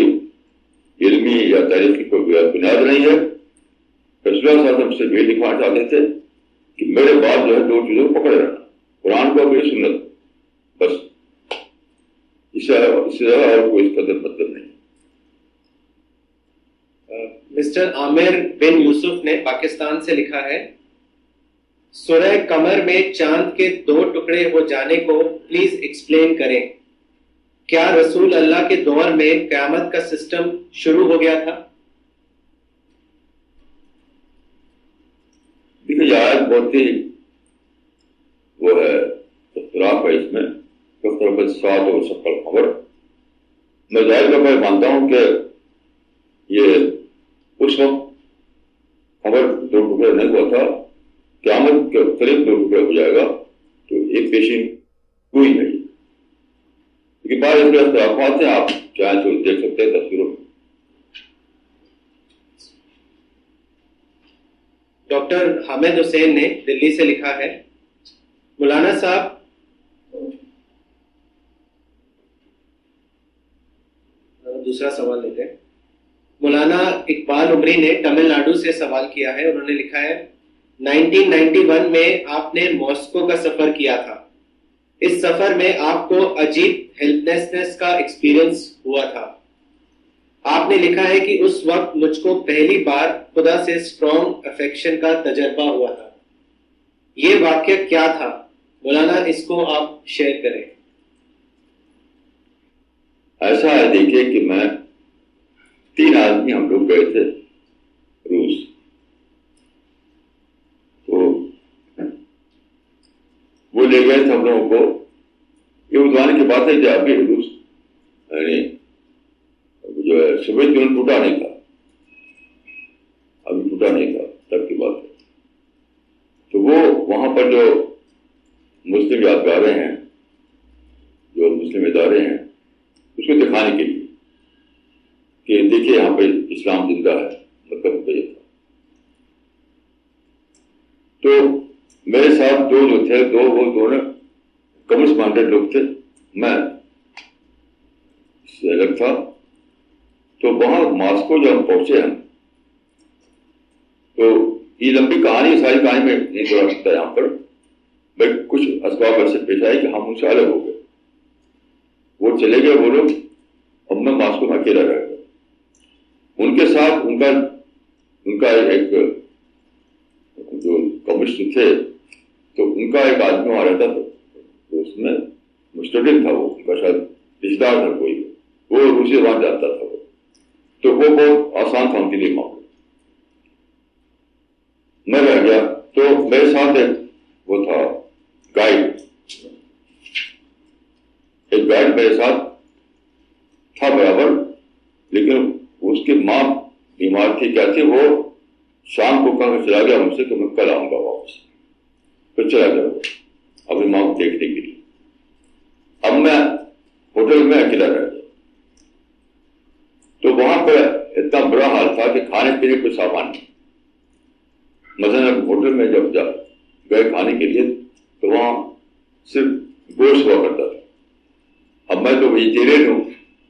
S1: علمی یا تاریخی کوئی بنیاد نہیں ہے. رسول اللہ صلی اللہ علیہ وسلم سے یہ لکھوانا چاہتے تھے کہ میرے بعد جو ہے دو چیزوں کو پکڑے رہنا، قرآن کو بھی سنت، بس اس سے زیادہ اور کوئی اس قدر مطلب نہیں.
S2: مسٹر عامر بن یوسف نے پاکستان سے لکھا ہے، سورہ قمر میں چاند کے 2 ٹکڑے ہو جانے کو پلیز ایکسپلین کریں. کیا رسول اللہ کے دور میں قیامت کا سسٹم شروع ہو گیا تھا؟
S1: دیکھیے یہ آیت بہت ہی وہ ہے، اختلاف ہے اس میں، سات اور سفر خبر. میں ظاہر طور پر مانتا ہوں کہ یہ اس وقت خبر 2 ٹکڑے نہیں ہوا تھا، قیامت کے قریب 2 ٹکڑے ہو جائے گا. تو ایک پیشین ہوئی نہیں، کیونکہ بعض اس میں اختلافات ہیں، آپ چاہیں تو دیکھ سکتے ہیں تصویروں میں.
S2: ڈاکٹر حامد حسین نے دلی سے لکھا ہے، مولانا صاحب دوسرا سوال لیتے ہیں. مولانا اقبال عمری نے تمل ناڈو سے سوال کیا ہے. انہوں نے لکھا ہے 1991 میں آپ نے ماسکو کا سفر کیا تھا. اس سفر میں آپ کو عجیب ہیلپ لیسنس کا ایکسپیرئنس ہوا تھا. آپ نے لکھا ہے کہ اس وقت مجھ کو پہلی بار خدا سے اسٹرانگ افیکشن کا تجربہ ہوا تھا. یہ واقعہ کیا تھا مولانا؟ اس کو آپ شیئر کریں.
S1: ایسا ہے دیکھیے کہ میں 3 آدمی ہم لوگ گئے تھے روس. تو وہ لے گئے تھے ہم لوگوں کو. یہ اس زمانے کی بات ہے کہ ابھی روس یعنی جو ہے سوویت یونین ٹوٹا نہیں تھا، ابھی ٹوٹا نہیں تھا تب کی بات ہے. تو وہ وہاں پر جو مسلم یادگاریں ہیں، جو مسلم ادارے ہیں، اس کو دکھانے کے لیے کہ دیکھیے یہاں پہ اسلام زندہ ہے، مطلب یہ تھا. تو میرے ساتھ 2 جو تھے، وہ دونوں کمرس مائنڈیڈ لوگ تھے، میں سے الگ تھا. تو وہاں ماسکو جب ہم پہنچے ہیں، تو یہ لمبی کہانی، ساری کہانی میں نہیں دوہرا سکتا یہاں پر، بٹ کچھ اسباب ایسے پیش آئے کہ ہم ان سے الگ ہو گئے. وہ چلے گئے وہ لوگ، اب میں ماسکو میں اکیلا رہ گیا. ان کے ساتھ ان کا ایک جو کمیونسٹ تھے، تو ان کا ایک آدمی وہاں رہتا تھا. تو اس میں مسٹڈن تھا، وہ ان کا شاید رشتہ دار تھا کوئی، وہ روسی زبان جانتا تھا. تو وہ بہت آسان تھا ان کے لیے معاملہ. میں رہ گیا. تو میرے ساتھ ایک وہ تھا گائیڈ میرے ساتھ تھا برابر، لیکن اس کی ماں بیمار تھی. کیا تھی؟ وہ شام کو کہا چلا گیا مجھ سے کہ میں کل آؤں گا واپس. پھر چلا گیا اپنی ماں کو دیکھنے کے لیے. اب میں ہوٹل میں اکیلا رہ گیا. تو وہاں پہ اتنا برا حال تھا کہ کھانے پینے کوئی سامان نہیں. مثلاً ہوٹل میں جب گئے کھانے کے لیے تو وہاں صرف گوشت ہوا کرتا تھا. اب میں تو ویجیٹیرین ہوں،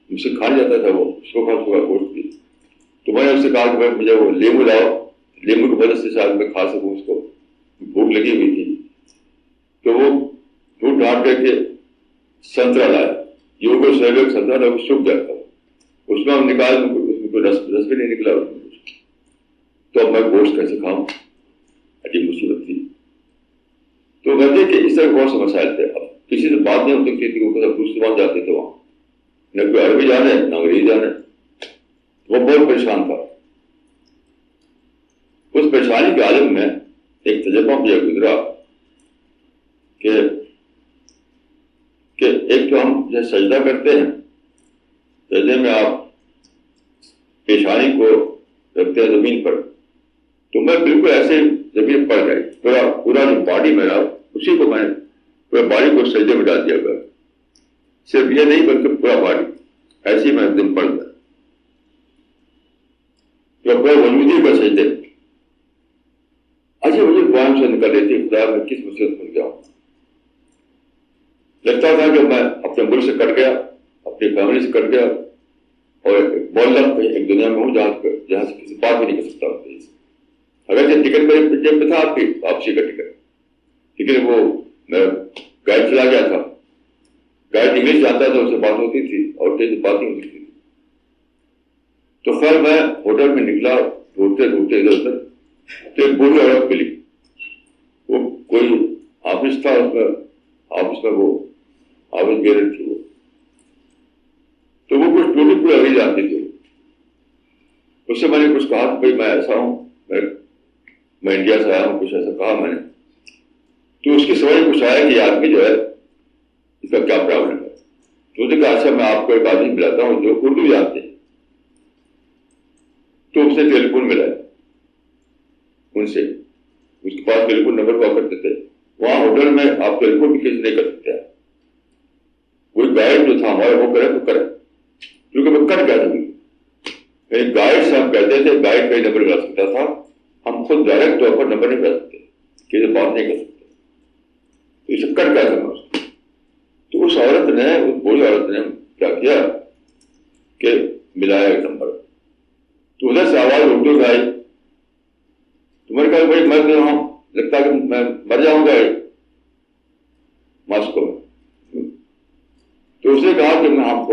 S1: مجھ سے کھا جاتا تھا وہ سوکھا گوشت بھی. تو میں نے اس سے کہا کہ بھائی مجھے وہ لیمو لاؤ، لیمو کی وجہ سے شاید میں کھا سکوں. اس کو بھوک لگی ہوئی تھی. تو وہ ڈھونڈ ڈھانٹ کر کے سنترا لایا. یوگو سیلو سنترا لایا، وہ سوکھ گیا تھا. اس میں ہم نکال، اس میں کوئی رس بھی نہیں نکلا. تو اب میں گوشت کیسے کھاؤں؟ عجیب مصیبت تھی. تو کہتے کہ اس طرح بہت سے مسائل تھے. اب کسی سے بات نہیں ہو سکتی تھی، وہ دوسری زبان جاتے تھے وہاں، نہ کوئی عربی جانے نہ انگریزی جانے. وہ بہت پریشان تھا. اس پریشانی کے عالم میں ایک تجربہ مجھے گزرا کہ ایک تو ہم جو سجدہ کرتے ہیں، سجدے میں آپ پیشانی کو رکھتے ہیں زمین پر. تو میں بالکل ایسے زمین پر گئی، پورا جو باڈی میرا، اسی کو میں پورا باڈی کو سجدے میں ڈال دیا گیا. صرف یہ نہیں بلکہ پورا باڈی ایسے ہی میں ایک دم پڑ گیا. تو پورا وجودی کا سجدے. اچھا مجھے قرآن سے نکل رہی تھی، خدا میں کس مصیبت پھنس گیا ہوں. لگتا تھا کہ میں اپنے ملک سے کٹ گیا، اپنی فیملی سے کٹ گیا، اور ایک دنیا میں ہوں جہاں سے کسی بات بھی نہیں کر سکتا. اگر یہ ٹکٹ میرے جیب میں تھا آپ کی واپسی کا ٹکٹ، لیکن وہ میرا گائیڈ چلا گیا تھا. گائیڈ انگلش جانتا تھا، اس سے بات ہوتی تھی اور کہیں سے بات نہیں ہوتی تھی. تو خیر میں ہوٹل میں نکلا، ڈھونڈتے ڈھونڈتے ادھر ادھر، تو ایک بوڑھی عورت ملی. وہ کوئی آفس تھا، آفس میں وہ آفس بیرر تھی وہ. تو وہ کچھ ٹوٹی پوری انگریزی جانتی تھی. اس سے میں نے کچھ کہا کہ بھائی میں ایسا ہوں، میں انڈیا سے آیا ہوں، کچھ ایسا کہا میں نے. تو اس کی سمجھ کچھ آیا کہ یہ آدمی جو ہے اس کا کیا پرابلم ہے. تو اس نے کہا اچھا میں آپ کو ایک آدمی ملاتا ہوں جو اردو جانتے ہیں. تو اس نے ٹیلی فون ملایا ان سے. اس کے پاس ٹیلی فون نمبر ہوا کرتے تھے. وہاں ہوٹل میں آپ ٹیلی فون بھی کیسے نہیں کر سکتے. کوئی گائیڈ جو تھا ہمارا وہ کرے تو کرے، کیونکہ میں کٹ گیا تھا. گائیڈ سے ہم کہتے تھے گائیڈ کا ہی نمبر ملا سکتا تھا، ہم خود ڈائریکٹ طور پر نمبر نہیں ملا سکتے، کسی بات نہیں کر سکتے. تو اسے کٹ گیا تھا. تو اس عورت نے، اس بوڑھی عورت نے کیا کیا کہ ملایا ایک نمبر. تو ادھر سے آواز اردو میں آئی. تو میں نے کہا بھائی میں تو لگتا کہ میں مر جاؤں گا ماسکو میں. تو اس نے کہا کہ میں آپ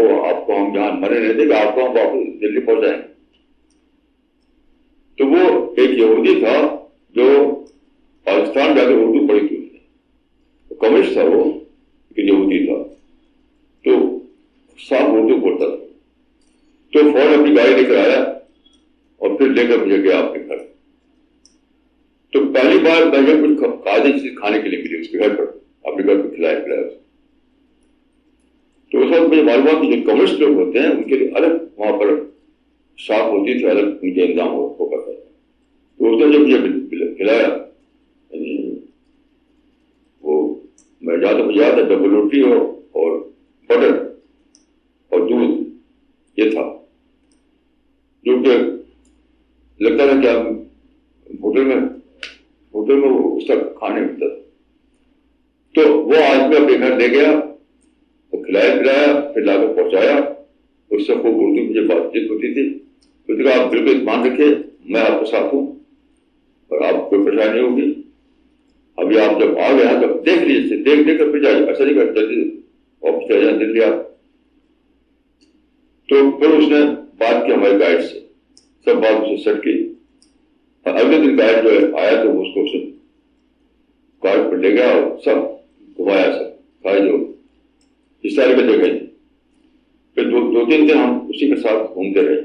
S1: کو ہم جہاں مرے نہیں دیں گے، آپ کو ہم واپس دلی پہنچائیں. تو وہ ایک یہودی تھا جو پاکستان جا کر اردو پڑھی تھی، اس نے کمیونسٹ تھا، وہ ایک یہودی تھا، تو صاف اردو بولتا تھا. تو فوراً اپنی گاڑی لے کر آیا اور پھر لے کر مجھے گیا اپنے گھر. تو پہلی بار مجھے کچھ قاعدے چیز کھانے کے لیے ملی اس کے گھر پر، اپنے گھر پہ کھلایا پلایا. تو اس وقت مجھے معلوم ہوا کہ جو کمیونسٹ لوگ ہوتے ہیں ان کے لیے الگ وہاں پر شاپ ہوتی تھی، الگ ان کے انتظام ہو پاتا تھا. تو اس نے جب مجھے کھلایا، وہ میں زیادہ مجھے یاد ہے ڈبل روٹی اور بٹر اور دودھ، یہ تھا جو کہ لگتا تھا کہ ہوٹل میں اس کا کھانے ملتا تھا. تو وہ آدمی اپنے گھر لے گیا، وہ کھلایا پلایا، پھر لا کر پہنچایا. اس سے خوب اردو مجھے بات چیت ہوتی تھی. اس نے کہا آپ بالکل اطمینان رکھیے، میں آپ کے ساتھ ہوں اور آپ کو کوئی پریشانی نہیں ہوگی. ابھی آپ جب آ گئے تو دیکھ لیجیے، دیکھ کر پھر جائیے، ایسا نہیں کر جلدی واپس چلے جائیں دلی آپ. تو پھر اس نے بات کی ہمارے گائیڈ سے، سب بات اسے سیٹ کی. اگلے دن گائیڈ جو آیا تو اس کو گائیڈ پر لے گیا اور سب گھمایا، سب سارے جو اس طرح کی جگہ. پھر دو تین دن ہم اسی کے ساتھ گھومتے رہے.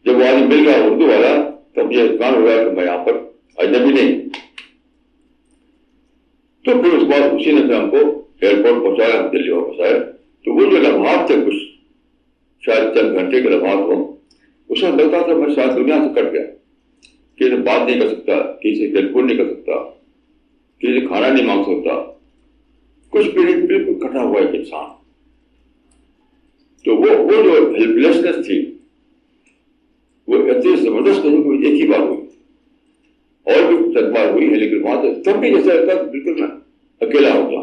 S1: جب وہ آدمی مل گیا اردو والا تب یہ اطمینان ہو گیا کہ میں یہاں پر اجنبی نہیں. تو پھر اس بعد اسی نے پھر ہم کو ایئرپورٹ پہنچایا، ہم دلی واپس آئے. تو وہ جو لمحات تھے کچھ شاید چند گھنٹے کے لمحات ہوں، اس میں لگتا تھا میں شاید دنیا سے کٹ گیا، کسی سے بات نہیں کر سکتا، کسی سے ٹیلیفون نہیں کر سکتا، کسی سے کھانا نہیں مانگ سکتا، کچھ بھی نہیں، بالکل کٹا ہوا ایک انسان. تو وہ جو ہیلپ لیسنس تھی وہ اتنی زبردست نہیں ہوئی. ایک ہی بار ہوئی، اور بھی چند بار ہوئی ہے، لیکن وہاں سے تب بھی جیسا لگتا بالکل میں اکیلا ہو گیا.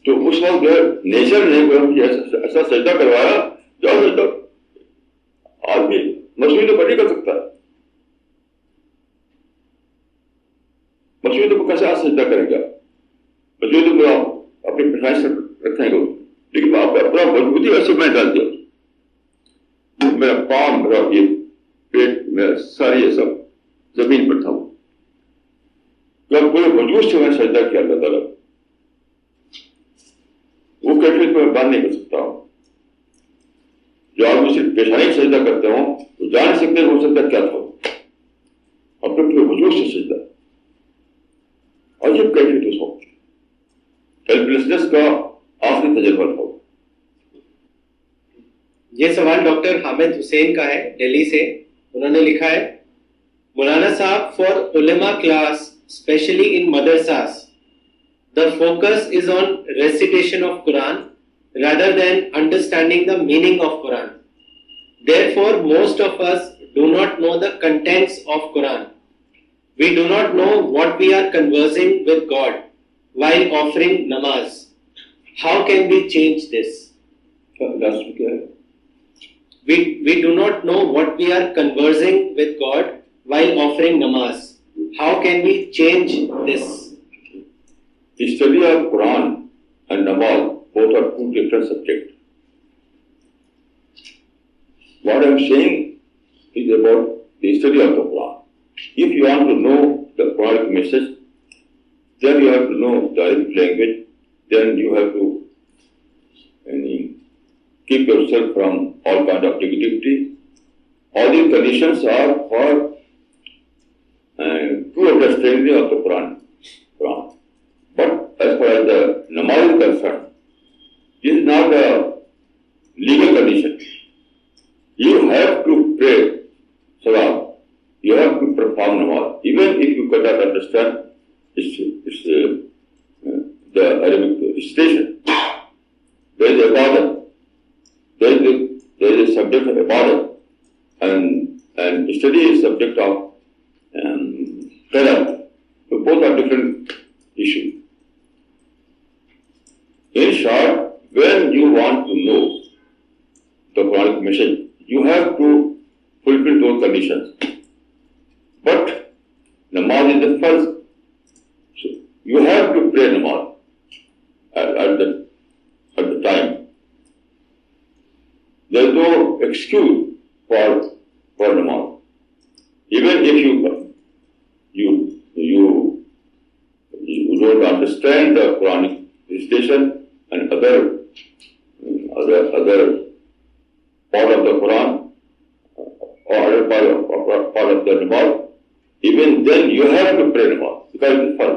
S1: تو اس وقت جو ہے نیچر نے مجھے ایسا سجدہ کروایا جو سجدہ آدمی مصنوعی تو نہیں کر سکتا. مصنوعی تو کیسے آج سجدہ کرے گا؟ مصنوعی تو آپ اپنی پیشائش رکھیں گے، لیکن آپ اپنا مضبوطی ویسے میں ڈال دیا. میرا پاؤں، میرا یہ پیٹ، میرا ساری یہ سب زمین پر تھا. پورے وجود سے میں سجدہ کیا اللہ تعالیٰ. وہ کیفیت میں بیان نہیں کر سکتا ہوں. جو آدمی صرف پیشانی سجدہ کرتے ہوں تو جان سکتے ہو سکتا کیا تھا، اپنے پورے وجود سے سجدہ. اور یہ کیفیت اس وقت ہیلپ لیسنس کا آخری تجربہ تھا.
S2: یہ سوال ڈاکٹر حامد حسین کا ہے دہلی سے. انہوں نے لکھا ہے، مولانا صاحب، فار علماء class specially in madrasas the focus is on recitation of Quran rather than understanding the meaning of Quran. Therefore, most of us do not know the contents of Quran. We do not know what we are conversing with God while offering namaz. How can we change this? We do not know what we are conversing with God while offering namaz. How can we change this?
S1: The study of Quran and Namaz both are two different subjects. What I am saying is about the study of the Quran. If you want to know the Quranic message, then you have to know the Arabic language, then you have to keep yourself from all kind of negativity. All these conditions are for true understanding of the Quran. But as far as the namaz is concerned, this is not a legal condition. You have to pray salat. You have to perform namaz. Even if you cannot understand the Arabic recitation, there is ibadah. There is a subject of ibadah, and study is subject of qiraat. So both are different issues. In short, when you want to know the Quranic message, you have to fulfill those conditions. But namaz is the first. So you have to pray namaz at the time. There is no excuse for namaz. Even if you don't understand the Quranic recitation and other part of the Quran or other part of the namaz, even then you have to pray namaz because it is fard.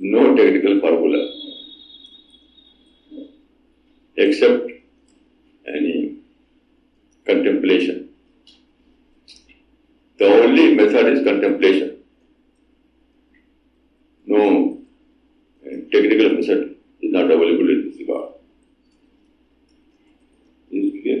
S1: No technical formula except any contemplation. The only method is contemplation. No technical method is not available in this regard. Is it clear?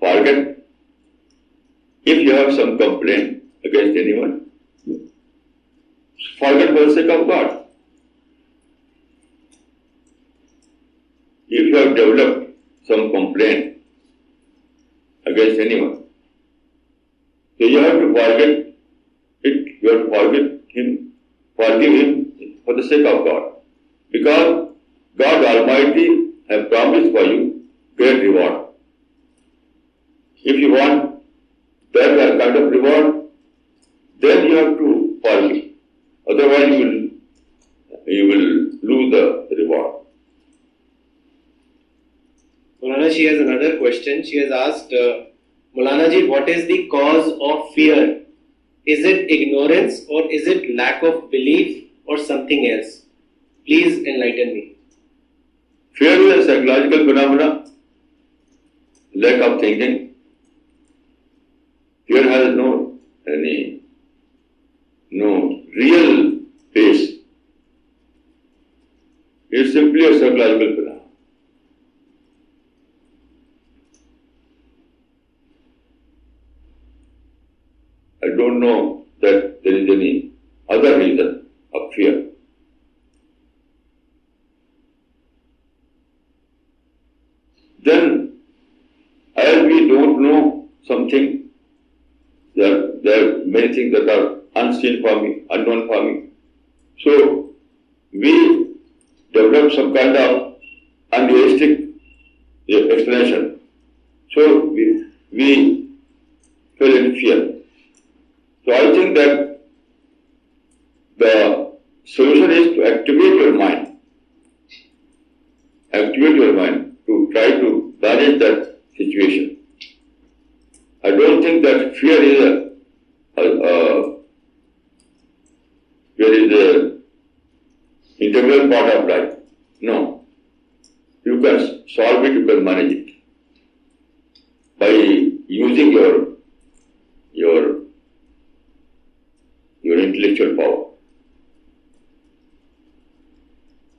S1: Forget. If you have some complaint against anyone, forget for the sake of God. If you have developed some complaint against anyone, so you have to forget it. You have to forgive him for the sake of God, because God Almighty has promised for you great reward. If you want that kind of reward, then you have to forgive. Otherwise, you will lose the reward.
S2: Maulana, she has another question. She has asked, Maulana ji, what is the cause of fear? Is it ignorance or is it lack of belief or something else? Please enlighten me.
S1: Fear is a psychological phenomena, lack of thinking. Fear has no real base. It's simply a psychological phenomena. I don't know that there is any other reason of fear. Then, as we don't know something, there are many things that are unseen for me, unknown for me. So, we develop some kind of unrealistic explanation. So, we feel in fear. So, I think that the solution is to activate your mind. Activate your mind to try to manage that situation. I don't think that fear is an integral part of life. No. You can solve it, you can manage it by using your intellectual power.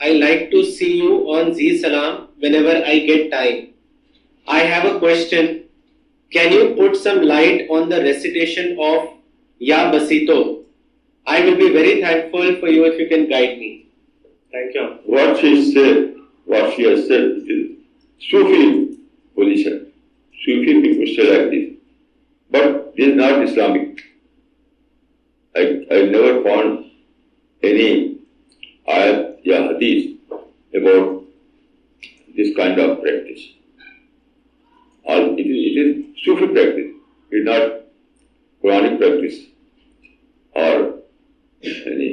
S2: I like to see you on Z Salam whenever I get time. I have a question. Can you put some light on the recitation of Ya Basito? I will be very thankful for you if you can guide me. Thank you.
S1: What she has said, it is Sufi position. Sufi people say like this. But this is not Islamic. I never found any ayat ya hadith about this kind of practice. It is Sufi practice. It is not Quranic practice. Or any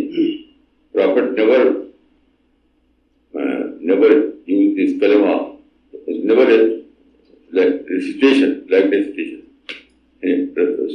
S1: Prophet never used this kalama, never like recitation.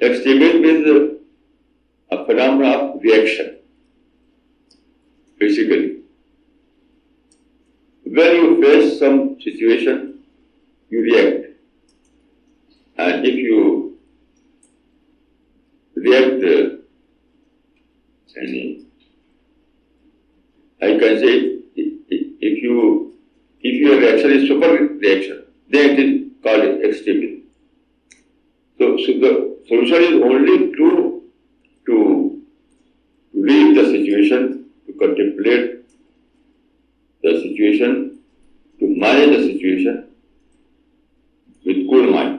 S1: Extremism is a phenomenon of reaction. Basically, when you face some situation, you react, and if you react, I can say, if your reaction is super reaction, then it is called extremism. So the solution is only to read the situation, to contemplate the situation, to manage the situation with cool mind.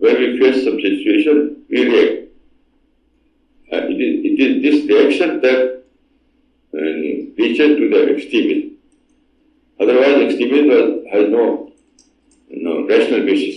S1: When we face some situation, we react. It is this reaction that reaches to the extremism. Otherwise, extremism has no rational basis.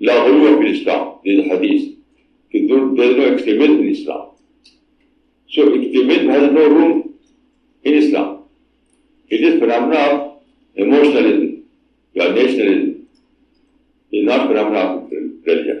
S1: La ghuluw fi Islam. This is hadith. There is no extremism in Islam. So extremism has no room in Islam. It is phenomena of emotionalism or nationalism. It is not phenomena of religion.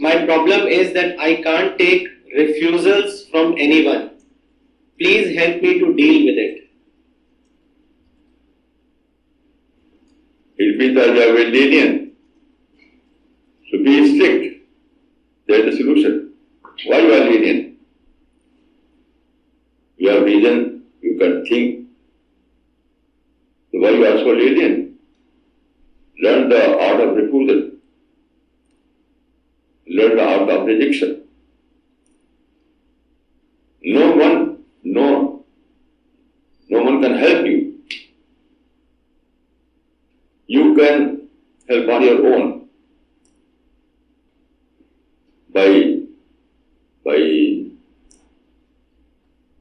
S2: My problem is that I can't take refusals from anyone. Please help me to deal with it.
S1: It means that you are very lenient. So be strict. That is the solution. Why you are lenient? You have reason, you can think. So why you are so lenient? Learn the art of refusal. Learn the art of rejection. No one can help you. You can help on your own by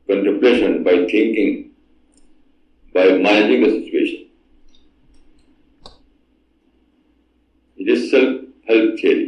S1: contemplation, by thinking, by managing the situation. It is self-help theory.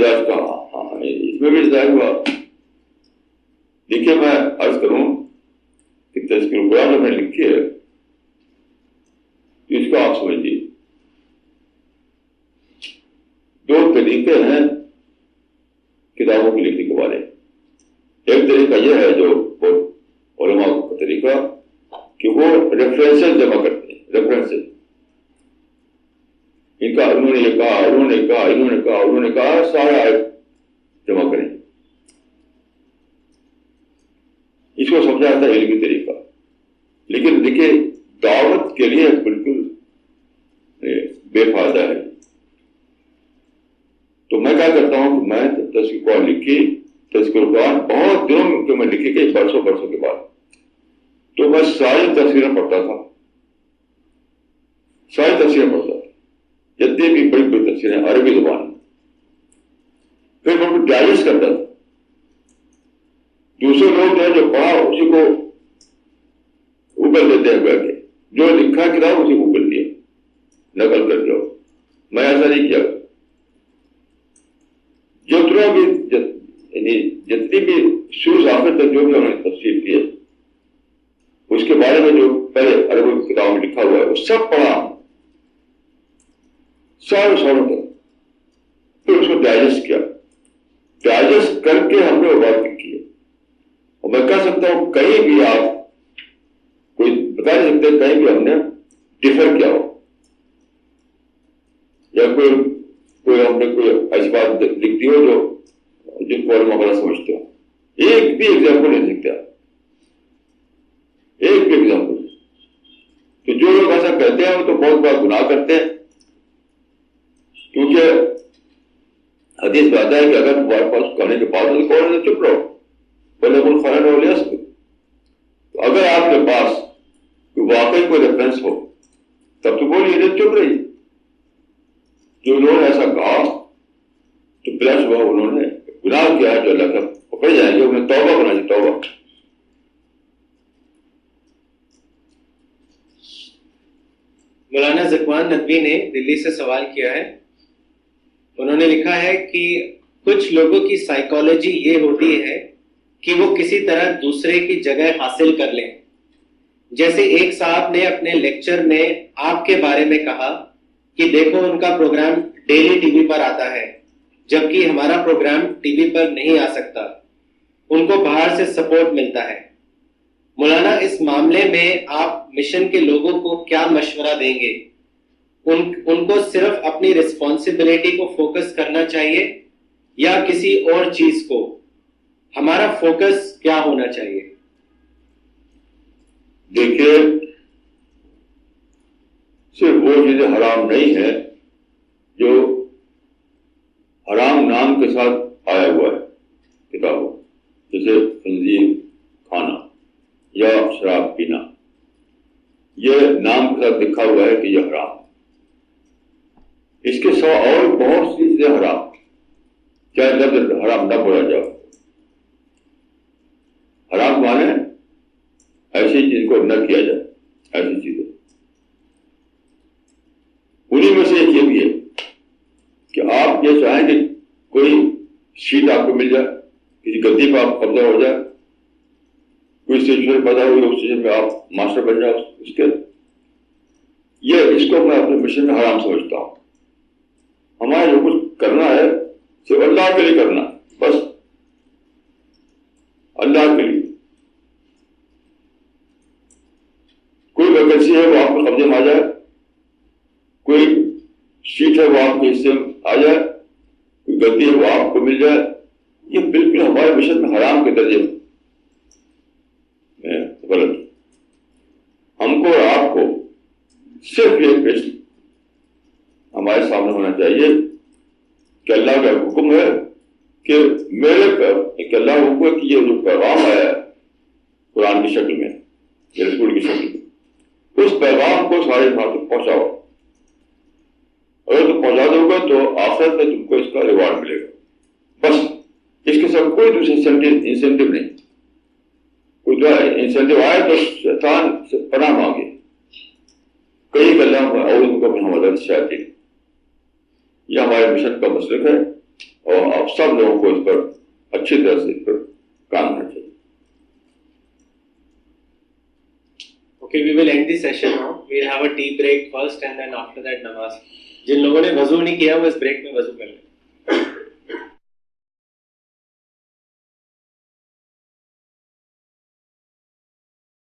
S1: مزاج کا، ہاں اس میں بھی ظاہر ہوا. دیکھیے میں عرض کروں کہ تذکرہ قرآن جو میں لکھی ہے اس کو آپ سمجھیے. دو طریقے ہیں کتابوں کی لکھنے کے بارے. ایک طریقہ یہ ہے جو علماء کا طریقہ کہ وہ ریفرنسز جمع کرتے ہیں. ریفرنسز ان کا انہوں نے یہ کہا، انہوں نے کہا، انہوں نے کہا، انہوں نے کہا، سارا جمع کریں. اس کو سمجھا جاتا ہے علمی طریقہ. لیکن دیکھیے دعوت کے لیے بالکل بے فائدہ ہے. تو میں کیا کرتا ہوں کہ میں تذکرہ قرآن لکھی، تذکرہ قرآن بہت دنوں کے میں لکھی گئی، برسوں کے بعد تو میں ساری تفسیریں پڑھتا تھا، ساری تفسیریں پڑھتا تھا، جتنی بھی بڑی بڑی تفسیریں عربی زبان میں. پھر میں ان کو ڈائجسٹ کرتا تھا. دوسرے لوگ جو ہے جو پڑھا اسی کو اوپر دیتے ہیں بیٹھ کے، جو لکھا کتاب اسی کو اوپر دیا، نقل کر جاؤ. میں ایسا نہیں کیا. جتنی بھی شروع سے آخر تک جو بھی ہم نے تفسیر کی ہے اس کے بارے میں جو پہلے عربی کتابوں میں لکھا ہوا ہے وہ سب پڑھا، سارے سالوں تک. پھر اس کو ڈائجسٹ کیا، ڈائجسٹ کر کے ہم نے وہ بات لکھی ہے. اور میں کہہ سکتا ہوں کہیں بھی آپ کوئی بتا نہیں سکتے کہیں بھی ہم نے ڈفر کیا ہو یا کوئی ہم نے کوئی ایسی بات لکھتی ہو جو جن کو علماء غلط سمجھتے ہو. ایک بھی ایگزامپل نہیں سکتے آپ، ایک بھی ایگزامپل. تو جو لوگ ایسا کہتے ہیں وہ تو بہت بڑا گناہ کرتے ہیں. کیونکہ حدیث میں آتا ہے کہ اگر تمہارے پاس کہنے کے بعد کون سے چپ رہو بولے بول خران ہو لیا. تو اگر آپ کے پاس واقعی کوئی ریفرنس ہو تب تو بولیے چپ رہی. جو انہوں نے ایسا کہا تو بلا شبہ انہوں نے گناہ کیا جو اللہ کا پکڑ جائیں گے. انہیں توبہ کرنا چاہیے، توبہ.
S2: مولانا ذکوان ندوی نے دلی سے سوال کیا ہے. انہوں نے لکھا ہے کہ کچھ لوگوں کی سائیکالوجی یہ ہوتی ہے کہ وہ کسی طرح دوسرے کی جگہ حاصل کر لیں. جیسے ایک صاحب نے اپنے لیکچر میں آپ کے بارے میں کہا کہ دیکھو ان کا پروگرام ڈیلی ٹی وی پر آتا ہے جبکہ ہمارا پروگرام ٹی وی پر نہیں آ سکتا، ان کو باہر سے سپورٹ ملتا ہے. مولانا اس معاملے میں آپ مشن کے لوگوں کو کیا مشورہ دیں گے؟ ان کو صرف اپنی رسپانسبلٹی کو فوکس کرنا چاہیے یا کسی اور چیز کو؟ ہمارا فوکس کیا ہونا چاہیے؟
S1: دیکھیے صرف وہ چیزیں حرام نہیں ہے جو حرام نام کے ساتھ آیا ہوا ہے کتابوں، جیسے خنزیر کھانا یا شراب پینا. یہ نام کے ساتھ لکھا ہوا ہے کہ یہ حرام. اس کے سوا اور بہت سی چیزیں حرام، چاہے لفظ حرام نہ بولا جاؤ. حرام مانے ایسی چیز کو نہ کیا جائے، ایسی چیزیں. انہیں میں سے ایک یہ بھی ہے کہ آپ یہ چاہیں کہ کوئی سیٹ آپ کو مل جائے، کسی گدی پہ آپ قبضہ ہو جائے، کوئی سچویشن پیدا ہوئی اس چیز میں آپ ماسٹر بن جائے اس کے. یہ اس کو میں اپنے مشن میں حرام سمجھتا ہوں. ہمارے جو کچھ کرنا ہے صرف اللہ کے لیے کرنا ہے، بس اللہ کے لیے. کوئی ویکینسی ہے وہ آپ کے قبضے میں آ جائے، کوئی سیٹ ہے وہ آپ کے حصے میں آ جائے، کوئی غلطی ہے وہ آپ کو مل جائے، یہ بالکل ہمارے مشن میں حرام کے درجے میں غلط. ہم کو اور آپ کو صرف یہ پیش ہمارے سامنے ہونا چاہیے کہ اللہ کا حکم ہے کہ کہ اللہ کا حکم ہے کہ یہ جو پیغام آیا ہے قرآن کی شکل میں یا رسول کی شکل میں، اس پیغام کو سارے انسان تک پہنچاؤ. اگر تم پہنچا دو گے تو آخرت میں تم کو اس کا ریوارڈ ملے گا. بس اس کے ساتھ کوئی دوسری انسینٹیو نہیں. کوئی جو انسینٹیو آئے تو شیطان سے پناہ مانگے. کئی گلوں اور ان کو ہمارا شاید یہ ہمارے مشن کا مسلک ہے. اور آپ سب لوگوں کو اس پر اچھی طرح سے اس پر کام کرنا چاہیے.
S2: Okay, we will end the session now. We'll have a tea break first and then after that namaz. جن لوگوں نے وضو نہیں کیا وہ اس بریک میں وضو کر لیں.